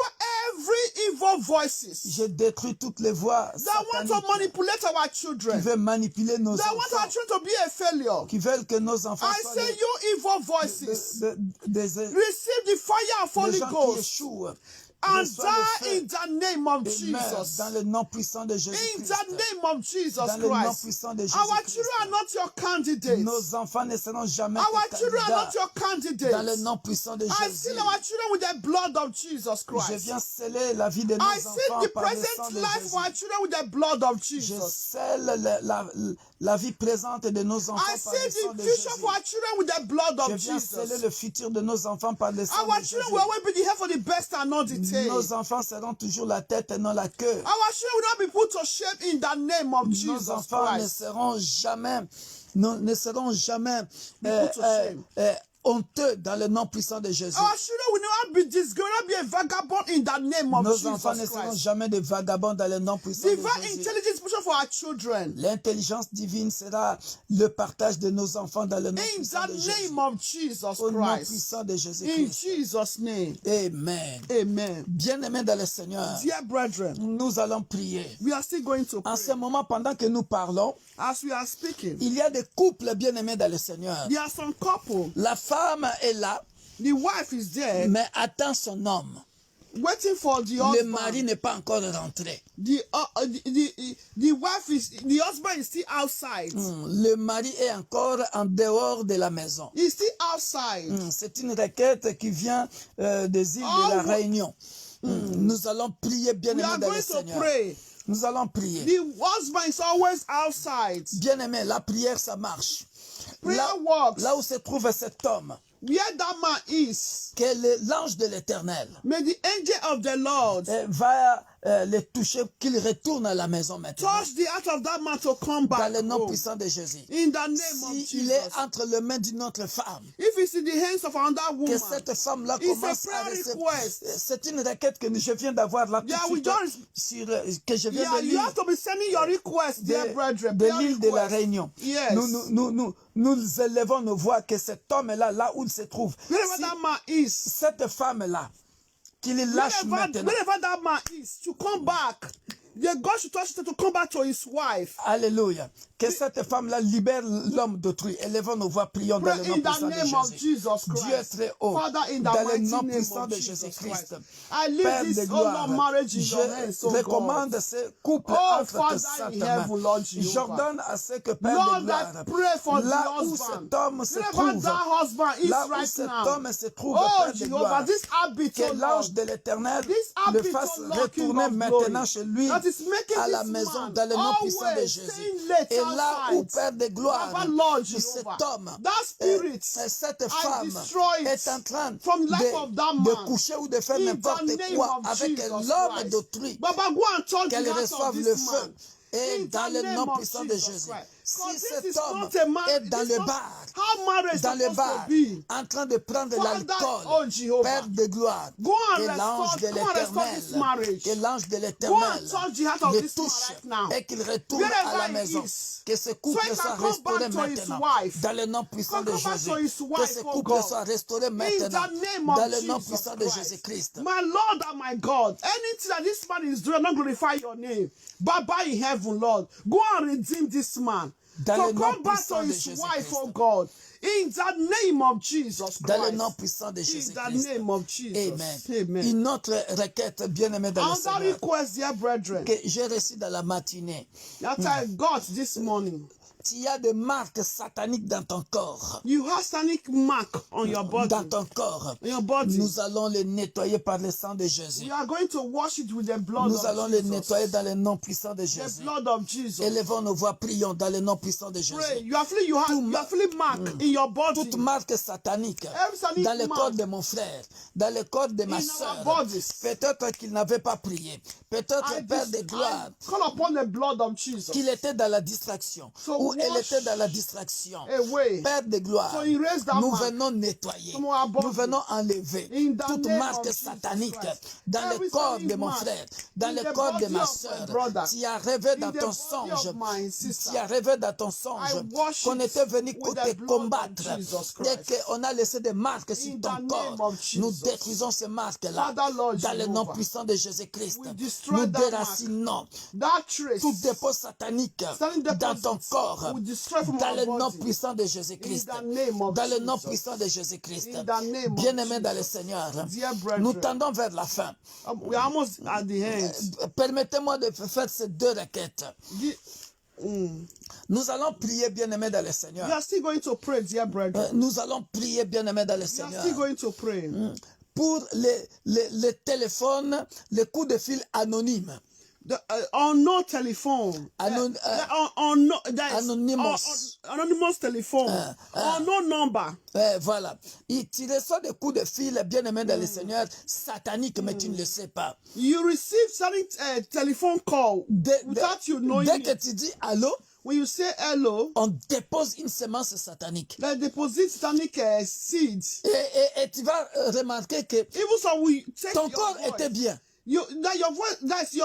every evil voices Je détruis toutes les voix that want to sataniques manipulate our qui children. veulent manipuler nos That want our enfants, children to be a failure. qui veulent que nos enfants I soient say des, you evil voices. des Receive the fire of des Holy gens qui Ghost échouent. and Reçois le die feu in the name of et meurent Jesus. dans le nom puissant de In Jésus-Christ. the name of Jesus Dans le nom Christ. puissant de Our Jésus-Christ. children are not your candidates. Nos enfants ne seront jamais Our que children are candidats not your dans le candidates. nom puissant de I Jésus. seal our children with the blood of Jesus Je Christ. viens sceller la vie de nos I seal enfants the par le sang present de life Jésus. for our children with the blood of Je Jesus. scelle la vie présente de nos enfants I par le seal sang the de future Jésus. for our children with the blood Je of viens sceller Jesus. le futur de nos enfants par le sang Our de children Jésus. will always be the head for the best and not the tail. Nos enfants seront toujours la tête et non la queue. Our children will not be put to shame in the name of Nos Jesus enfants ne Christ. seront jamais, ne seront jamais put to shame. honteux dans le nom puissant de Jésus. Our children will not be disgraced, will not be a vagabond in the name of Nos enfants ne Jesus seront Christ. jamais des vagabonds dans le nom puissant de Divine Jésus. intelligence push for our children. L'intelligence divine sera le partage de nos enfants dans le nom In puissant the de Jésus. name of Jesus Au nom Christ. puissant de In Jésus-Christ. Jesus' name. Amen. Amen. Bien-aimés dans le Seigneur, Dear brethren, nous allons prier. we are still going to En pray. ce moment, pendant que nous parlons, As we are speaking, il y a des couples bien-aimés dans le Seigneur. there are some couple. La femme est là, The wife is there mais attend son homme. waiting for the Le mari husband. n'est pas encore rentré. The wife is, the husband is still outside. Le mari est encore en dehors de la maison. He's still outside. C'est une requête qui vient des îles de la Réunion. Nous allons prier We bien-aimés are dans le going to Seigneur. pray. Nous allons prier. The husband is always outside. Bien-aimés, la prière, ça marche. Prayer Là, works. là où se trouve cet homme, Where that man is, que l'ange de l'Éternel may the angel of the Lord va le toucher, qu'il retourne à la maison maintenant. touch the heart of that man to come Dans back le nom home. puissant de Jésus. In the name of Si Jesus. il est entre les mains d'une autre femme, If it's in the hands of another que woman, cette femme-là it's a commence à prayer recevoir. request. C'est une requête que je viens d'avoir là tout Yeah, de we suite, don't- sur, que je viens Yeah, de you lire have to be sending your request, dear brethren. de Prayer l'île de la request. Réunion. Yes. Nous élevons nos voix que cet homme-là, là où il se trouve, Wherever si that man is, cette femme-là, qu'il lâche maintenant. wherever that man is, to come back. Yeah, God should touch him to come back to his wife. Alléluia. Que cette femme-là libère l'homme d'autrui. Élevons nos voix, prions dans Pray le nom in the puissant de name of Jésus. Jesus Dieu est Christ. très haut. Father, in the Dans le mighty nom name puissant of de Jesus Jésus-Christ. Christ. I leave Père de this, oh gloire, Lord, marriage in your hands, oh je God. recommande ce couple Oh, entre Father tes saintes in mains. heaven, Lord Jehovah. J'ordonne à ce que Père Lord, de gloire, I pray for the là où husband. cet homme se Wherever trouve, that husband is là où right cet now. homme se trouve, Oh, Père de Jehovah, gloire, this habit, que oh l'ange Lord, de l'Éternel this le habit, fasse oh Lord, King retourner of maintenant glory, chez lui, that is making à la this maison, man dans le nom puissant de always Jésus. staying late Et là où, outside. Père de gloire, Papa, Lord cet Jehovah, homme, that spirit, cette I femme destroy it est en train from life of that de man. coucher ou de faire In n'importe the name quoi of avec Jesus l'homme Christ. d'autrui, Baba, go and touch qu'elle the heart of reçoive this le man. feu. Et In dans the le name nom of puissant de Jesus Jésus, Christ. si Because this cet is homme not a man- est dans this le is not bar, how marriage is dans le supposed bar, to be. en train de prendre Father, l'alcool, oh Jehovah, Père de gloire, go and que l'ange de restore- go and restore this l'Éternel, marriage. que l'ange de Go l'Éternel and touch the heart of le this man touche right now. et qu'il retourne Wherever à la he maison. is. Que ce So couple he can soit come restauré back to his maintenant. wife. Dans le nom puissant de Come back Jésus. to his Que wife, ce oh couple God. soit restauré In maintenant. the name Dans of le nom Jesus puissant de Christ. Jésus-Christ. My Lord and my God, anything that this man is doing, not glorify your name. Baba in heaven, Lord, go and redeem this man. Dans le So nom come back to puissant de his wife, Jésus-Christ. oh God. In the name of Jesus Dans le Christ. nom puissant de In the Jésus-Christ. name of Jesus. Amen. Amen. Une autre requête, bien-aimée dans le Another Seigneur, request, dear brethren, que j'ai reçue dans la matinée. that I got this morning. Tu as des marques sataniques dans ton corps. You have satanic mark on your body. Dans ton corps. On your body. Nous allons les nettoyer par le sang de Jésus. We are going to wash it with the blood Nous of allons les Jesus. nettoyer dans le nom puissant de The Jésus. blood of Jesus. Élevons nos voix, prions dans le nom puissant de Pray. Jésus. You are feeling mark in your body. Toute marque satanique Every satanic dans le mark corps de mon frère, dans le corps de ma in soeur. our bodies. Peut-être qu'il n'avait pas prié. Peut-être, I Père de gloire, call upon the blood of Jesus. qu'il était dans la distraction. So Ou elle wash était dans la distraction. away. Père de gloire, So erase that nous mark venons nettoyer. from our body. Nous venons enlever In the toute name marque of Jesus satanique Christ. dans le Every corps satanic de mon mark frère, dans in le the corps de body ma of my soeur. brother, Tu as rêvé in dans the ton body songe. of my sister. Tu as rêvé dans ton songe I wash qu'on it était venu with te the blood combattre of Jesus et Christ. qu'on a laissé des marques sur In ton the name corps. of Jesus. Nous détruisons ces marques-là Father, Lord dans le nom Jehovah. puissant de Jésus-Christ. We destroy Nous that déracinons That trace. tout dépôt satanique Standing dans ton deposits corps, we destroy from dans our le nom body. puissant de Jésus-Christ, In the name of dans le nom Jesus. puissant de Jésus-Christ. In the name of Bien-aimés dans le Jesus. Seigneur, Dear brethren. nous tendons vers la fin. We are almost at the end. Permettez-moi de faire ces deux requêtes. Nous allons prier, bien-aimés dans le Seigneur. We are still going to pray, dear brethren. Nous allons prier, bien-aimés dans le We are Seigneur, still going to pray. pour les téléphones, les coups de fil anonymes. The unknown telephone. Anonymous. Anonymous telephone. Unknown number. Voilà. Et tu reçois des coups de fil, bien-aimés dans le Seigneur, sataniques, mais tu ne le sais pas. You receive certain telephone call without you knowing Dès que it. tu dis allô, When you say hello, on dépose une semence satanique. they deposit satanic seeds. Et tu vas remarquer que Even so, we take ton your corps voice. était bien. Your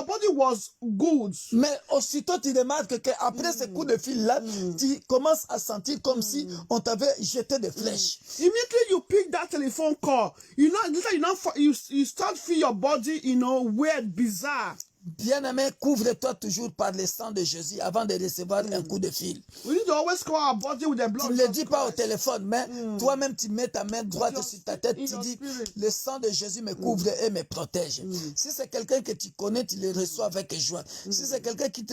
body was good. Mais aussitôt, tu remarques qu'après ces coups de fil-là, tu commences à sentir comme si on t'avait jeté des flèches. Immediately you pick that telephone call, you start feel your body, weird, bizarre. Bien-aimé, couvre-toi toujours par le sang de Jésus avant de recevoir un coup de fil. We need to always cover our body with the blood. Tu ne le of dis pas au Christ. téléphone, mais toi-même tu mets ta main droite your sur ta tête, in tu your dis, spirit. le sang de Jésus me couvre et me protège. Si c'est quelqu'un que tu connais, tu le reçois avec joie. Si c'est quelqu'un que tu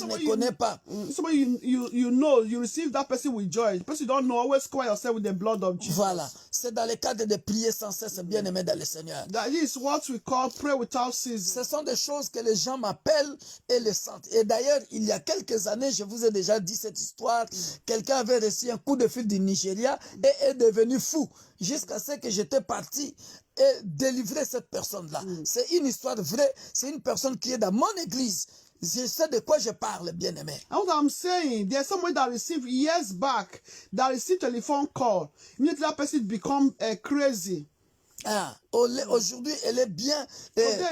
ne connais pas, Somebody you know, you receive that person with joy. The person you don't know, always cover yourself with the blood of Jesus. voilà. C'est dans le cadre de prier sans cesse, bien-aimé dans le Seigneur. That is what we call pray without ceasing. Ce sont des choses que les gens m'appellent et le sentent. Et d'ailleurs, il y a quelques années, je vous ai déjà dit cette histoire, quelqu'un avait reçu un coup de fil du Nigeria et est devenu fou, jusqu'à ce que j'étais parti et délivrer cette personne-là. C'est une histoire vraie, c'est une personne qui est dans mon église. Je sais de quoi je parle, bien-aimé. And what I'm saying, there's somebody that received years back that received telephone call. Immediately that person become crazy. Ah, aujourd'hui, elle est bien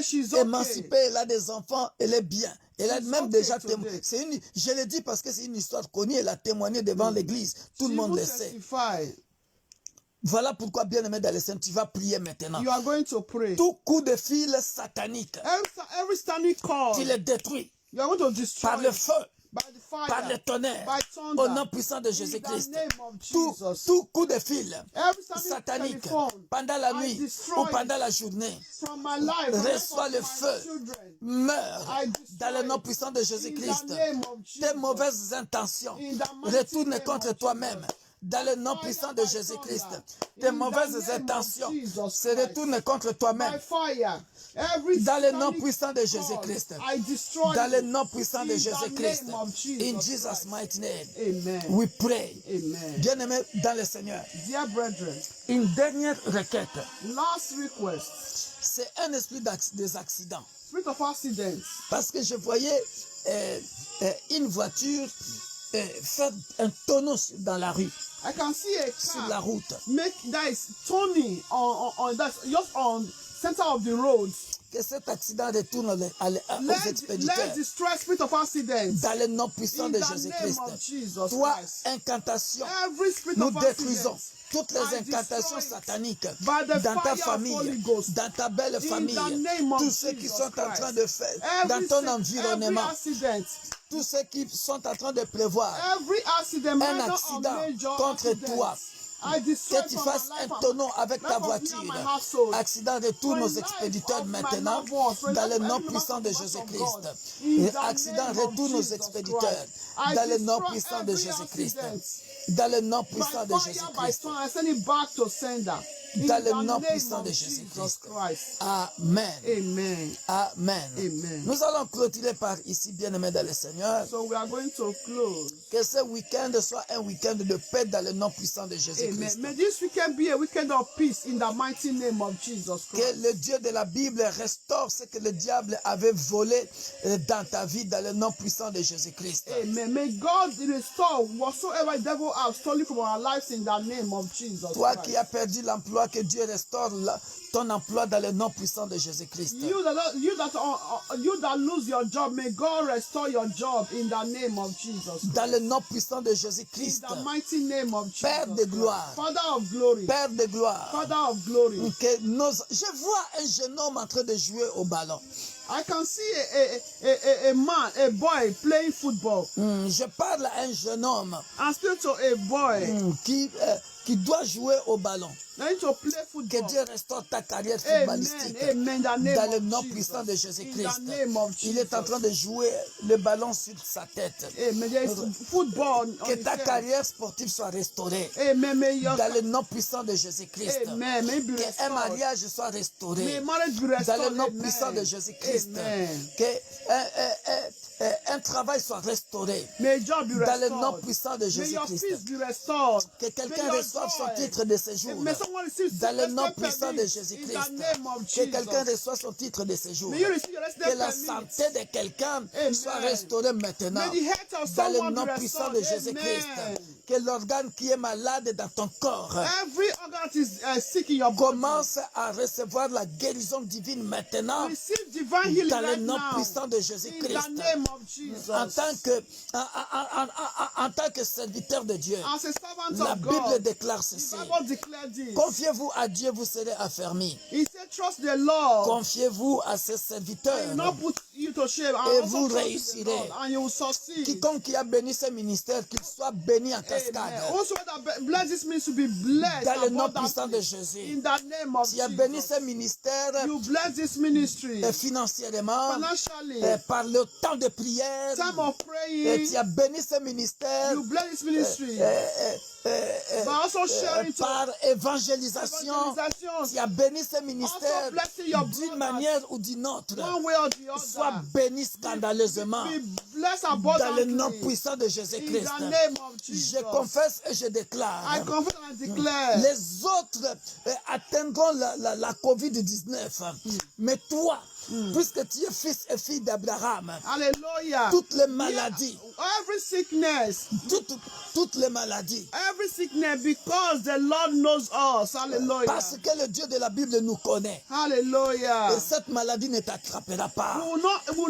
she's okay. émancipée, elle a des enfants, elle est bien. Elle a She's même okay déjà today. témoigné. Je le dis parce que c'est une histoire connue, elle a témoigné devant l'église. Tout le monde le sait. Testify. Voilà pourquoi, bien-aimé dans le Seigneur, tu vas prier maintenant. You are going to pray. Tout coup de fil satanique, Every standing call, tu le détruis you are going to destroy par le it feu, by the fire, par le tonnerre, by thunder, au nom puissant de in Jésus-Christ. the name of Tout Jesus. coup de fil Every standing satanique telephone, pendant la I nuit destroy ou pendant la journée, from my life, from the life reçois of le my feu, children. meurt I destroy dans le nom it puissant de in Jésus-Christ. the name of Jesus. Tes mauvaises intentions In the mighty retournent name contre of toi-même. Jesus. Dans le nom Fire puissant by de Jésus-Christ, thunder. tes In the mauvaises name of intentions Jesus se Christ. retournent contre toi-même. By fire, every Dans le nom satanic puissant de call, Jésus-Christ. I destroy Dans le it nom puissant de in the Jésus-Christ. name of In Jesus Jesus' Christ. mighty name. Amen. We pray. Amen. Bien-aimé dans le Seigneur. Dear brethren, Une dernière requête. last request, C'est un esprit des accidents. spirit of accidents. Parce que je voyais une voiture faire un tonneau dans la rue, I can see a sur la car route. make that is turning on that's just on center of the road. Que cet accident retourne aux Let's expéditeurs. destroy spirit of accidents. Dans le nom puissant In de the name Jésus-Christ. of Jesus Toi, Christ. incantation, Every spirit nous of détruisons. accidents, toutes les I incantations destroy it sataniques by the dans ta fire of Holy famille, Ghost. dans ta belle In famille, the name of tous ceux qui Jesus sont en Christ. train de faire, dans Every ton every environnement, accident, tous ceux qui sont en train de prévoir every accident, un minor or accident major contre accident, toi, I destroy que tu from my fasses life un and tonneau avec life ta of me and voiture, my household. accident de tous For nos the life expéditeurs of my maintenant, loved ones, for the dans life le of nom every puissant de member of Jésus-Christ. God. In the Accident name de of tous nos Jesus expéditeurs, Christ, I dans le nom destroy puissant de every Jésus-Christ. accident. Dans le nom By puissant de fire, by Jésus-Christ. storm, I send it back to sender. In Dans le the nom name puissant of de Jesus Jésus-Christ. Christ. Amen. Amen. Amen. Amen. Nous allons clôturer par ici, bien-aimés dans le Seigneur, So we are going to close. que ce week-end soit un week-end de paix dans le nom puissant de Amen. Jésus-Christ. May this weekend be a weekend of peace in the mighty name of Jesus Que Christ. le Dieu de la Bible restaure ce que le diable avait volé dans ta vie dans le nom puissant de Jésus-Christ. Amen. May God restore whatsoever the devil has stolen from our lives in the name of Jesus Toi Christ. qui as perdu l'emploi, que Dieu restaure ton emploi dans le nom puissant de Jésus-Christ. You that lose your job, may God restore your job in the name of Jesus Christ. Dans le nom puissant de In Jésus-Christ. the mighty name of Jesus Père de gloire. Christ. Father of glory. Père de gloire. Father of glory. Je vois un jeune homme en train de jouer au ballon. I can see a man, a boy playing football. Je parle à un jeune homme And still to a boy. qui doit jouer au ballon. Need to play Que football. Dieu restaure ta carrière Amen. footballistique. Amen. The name Dans le of nom Jesus. puissant de In Jésus-Christ. the name of Il est en Jesus. train de jouer le ballon sur sa tête. Amen. There is football on Que his ta head. carrière sportive soit restaurée. Amen. May your Dans le nom puissant de Jésus-Christ. Amen. May be Que un restored. mariage soit restauré. May marriage be Dans restored. le nom Amen. puissant de Jésus-Christ. Amen. Que un travail soit restauré. May job be Dans le nom restored. puissant de May your peace Jésus-Christ. be restored. Que quelqu'un May your reçoive son joy. titre de séjour. May someone receive Dans le nom resident puissant de permit Jésus-Christ. in the name of Que quelqu'un Jesus. reçoive son titre de séjour. May you receive your resident Que la permit. santé de quelqu'un Amen. soit restaurée maintenant. May the health of Dans le someone nom be puissant restored. de Jésus-Christ. Amen. Que l'organe qui est malade dans ton corps Every organ that is sick in your body, commence à recevoir la guérison divine maintenant. receive divine healing Dans le right nom now. puissant de In Jésus-Christ. the name of Jesus. En tant que serviteur de Dieu, As a servant la of Bible God, déclare the ceci. Bible declared this. Confiez-vous à Dieu, vous serez affermis. He said, trust the Lord. Confiez-vous à ses He will serviteurs. not put you to shame. Et And vous also trust in the réussirez. Lord, and you will succeed. Quiconque qui a béni ce ministère, qu'il soit béni en Amen. cascade. Also, that bless this means to be blessed Dans le nom puissant de abundantly. Jésus. In the name of Tu as béni Jesus. ce ministère You bless this ministry financièrement, financially. par le temps de prière. Time of Et praying. tu as béni ce ministère You bless this ministry. But also sharing to par évangélisation. evangelization. Tu as béni ce ministère Also blessing your d'une brothers. manière ou d'une autre. One way or the Sois other. béni scandaleusement Be blessed dans le abundantly. nom puissant de In Jésus-Christ. the name of Jesus. Je confesse et je I déclare. confess and declare. Les autres atteindront la COVID-19. Mais toi, puisque tu es fils et fille d'Abraham, Hallelujah. toutes les maladies, Every sickness. toutes les maladies, Every sickness because the Lord knows us. Hallelujah. parce que le Dieu de la Bible nous connaît. Hallelujah. Et cette maladie ne t'attrapera pas. We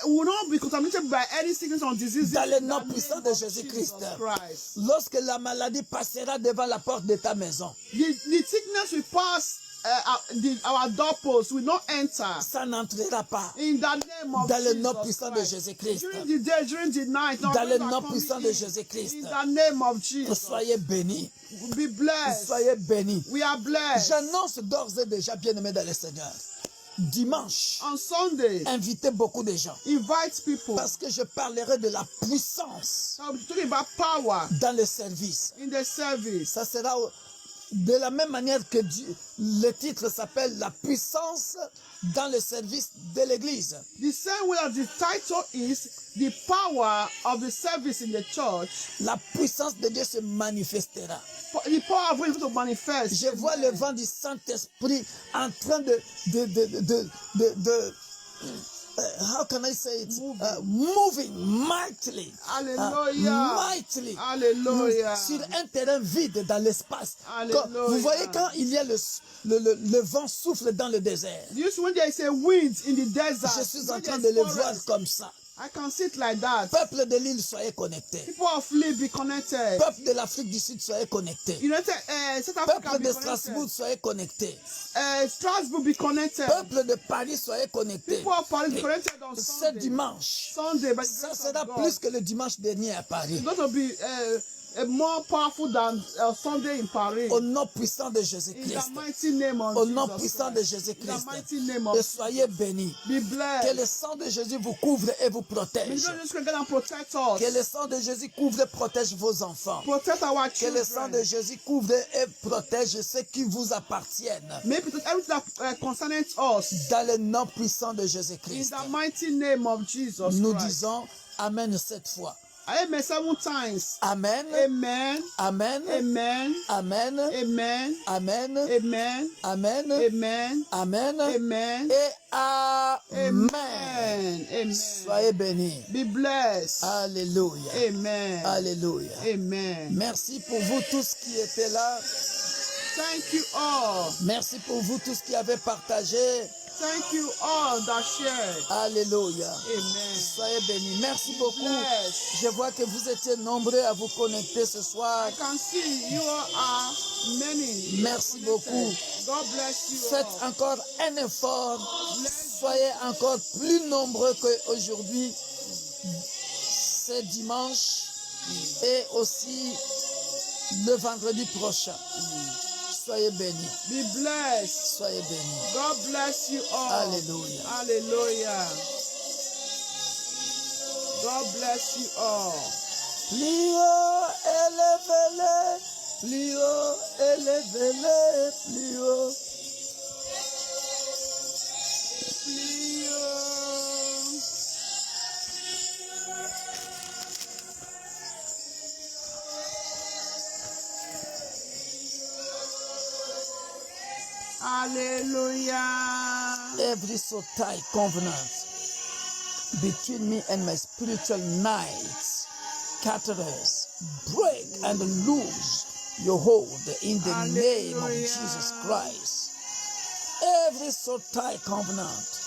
will not be contaminated by any sickness or disease. Dans le in nom the puissant name de of Jésus-Christ. Jesus Christ. Lorsque la maladie passera devant la porte de ta maison, The sickness will pass our doorpost will not enter. ça n'entrera pas. In the name of Dans le Jesus nom puissant de Christ. Jésus-Christ. During the day, during the night, Dans when le we are nom coming puissant de in, Jésus-Christ. in the name of Jesus, Soyez bénis. be blessed. Soyez bénis. We are blessed. J'annonce d'ores et déjà, bien-aimés dans le Seigneur, dimanche, On Sunday, invitez beaucoup de gens. invite people. Parce que je parlerai de la puissance I'll be talking about power dans le service. in the service. Ça sera de la même manière que le titre s'appelle La puissance dans le service de l'Église. The same way as the title is the power of the service in the church, La puissance de Dieu se manifestera. the power of God to manifest. Je vois le vent du Saint-Esprit en train how can I say it? Moving mightily. Hallelujah. Mightily. Hallelujah. Sur un terrain vide dans l'espace. Hallelujah. Vous voyez quand il y a le vent souffle dans le désert. Usually when there is a wind in the desert, Je suis en when train there de is le voir forest, comme ça. I can see it like that. Peuple de l'île, soyez connectés. People of Lee be connected. Peuple de l'Afrique du Sud, soyez connectés. United South Africa Peuple be de connected. Strasbourg, soyez connectés. Strasbourg be connected. Peuple de Paris, soyez connectés. People of Paris be connected on Ce Sunday. dimanche, Sunday, by the ça grace sera of God. plus que le dimanche dernier à Paris. It's going to be more powerful than Sunday in Paris. Au nom puissant de In Jésus-Christ. the mighty name of Au nom Jesus puissant de Christ. In Jésus-Christ. the mighty name Et of soyez bénis. be Que blessed. le sang de Jésus vous couvre et vous May protège. God just get and protect us. Que le sang de Jésus couvre et protège vos enfants. Protect our Que le sang de children. Jésus couvre et protège ceux qui vous appartiennent. May protect everything that concerning us. Dans le nom puissant de In Jésus-Christ. the mighty name of Jesus Nous Christ. disons Amen 7 fois. Amen 7 times. Amen. Amen. Amen. Amen. Amen. Amen. Amen. Amen. Amen. Amen. Amen. Amen. Et Amen. Amen. Amen. Soyez bénis. Be blessed. Alléluia. Amen. Alléluia. Amen. Merci pour vous tous qui étaient là. Thank you all. Merci pour vous tous qui avez partagé. Thank you all that shared. Alléluia. Amen. Soyez bénis. Merci beaucoup. Bless. Je vois que vous étiez nombreux à vous connecter ce soir. I can see you all are many. Merci beaucoup. God bless you Faites all. encore un effort. Soyez encore plus nombreux qu'aujourd'hui. C'est dimanche et aussi le vendredi prochain. Soyez bénis. Be blessed. Soyez bénis. God bless you all. Alléluia. Hallelujah. God bless you all. Plus haut, élevez-les. Plus haut, élevez-les. Plus haut. Hallelujah. Every sotai covenant between me and my spiritual nights, caterers, break and lose your hold in the name of Hallelujah. Jesus Christ. Every sotai covenant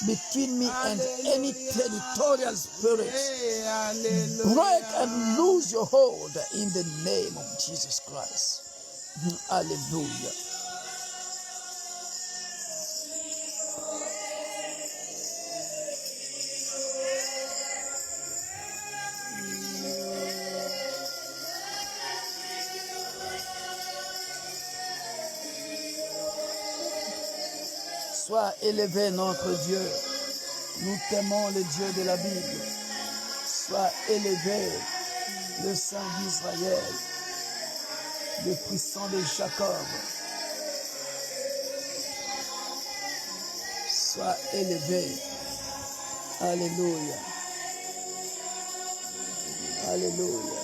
between me and any territorial spirit, Hey, hallelujah. break and lose your hold in the name of Jesus Christ. Hallelujah. Sois élevé notre Dieu. Nous t'aimons le Dieu de la Bible. Sois élevé le Saint d'Israël, le puissant de Jacob. Sois élevé. Alléluia. Alléluia.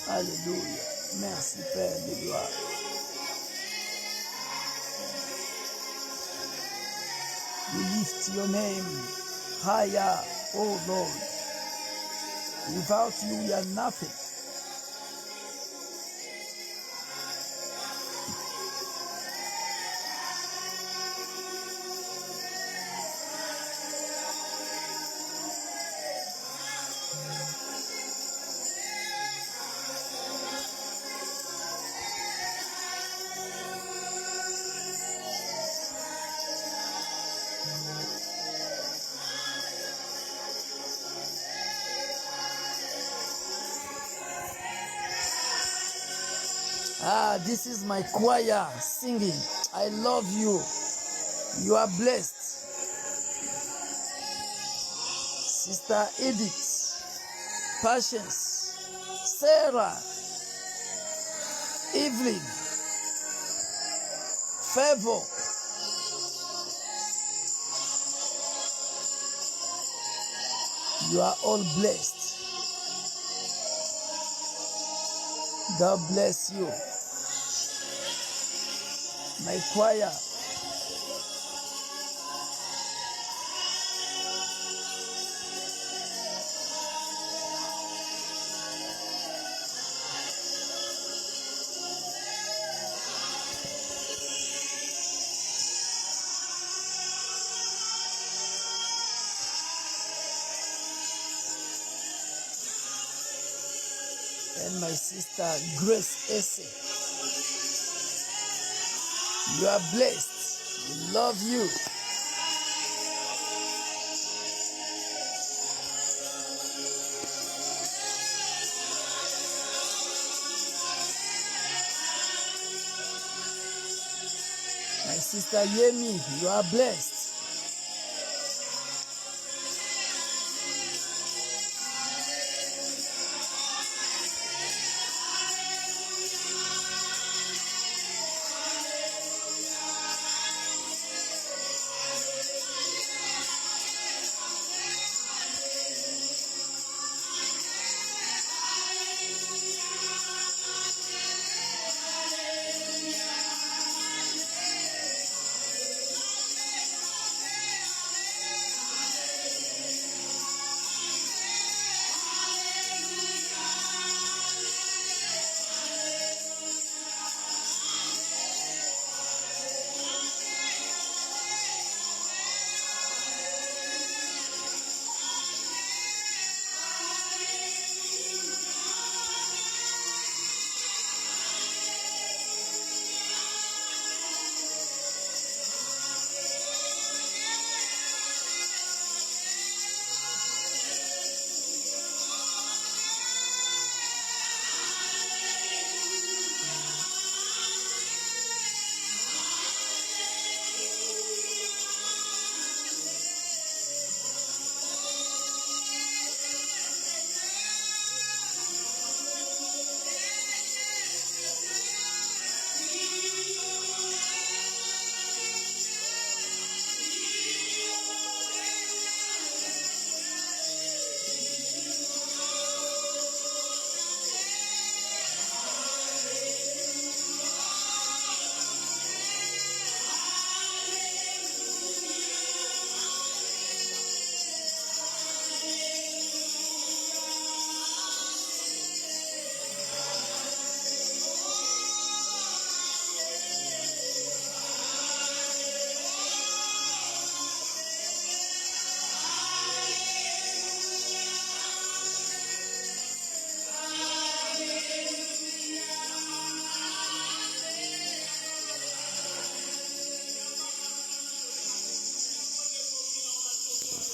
Alléluia. Merci Père de gloire. We lift your name higher, oh Lord. Without you, we are nothing. Ah, this is my choir singing. I love you. You are blessed. Sister Edith, Patience, Sarah, Evelyn, Favor, you are all blessed. God bless you. My choir. and my sister Grace Esse. You are blessed. We love you. My sister Yemi, you are blessed.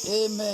Amen.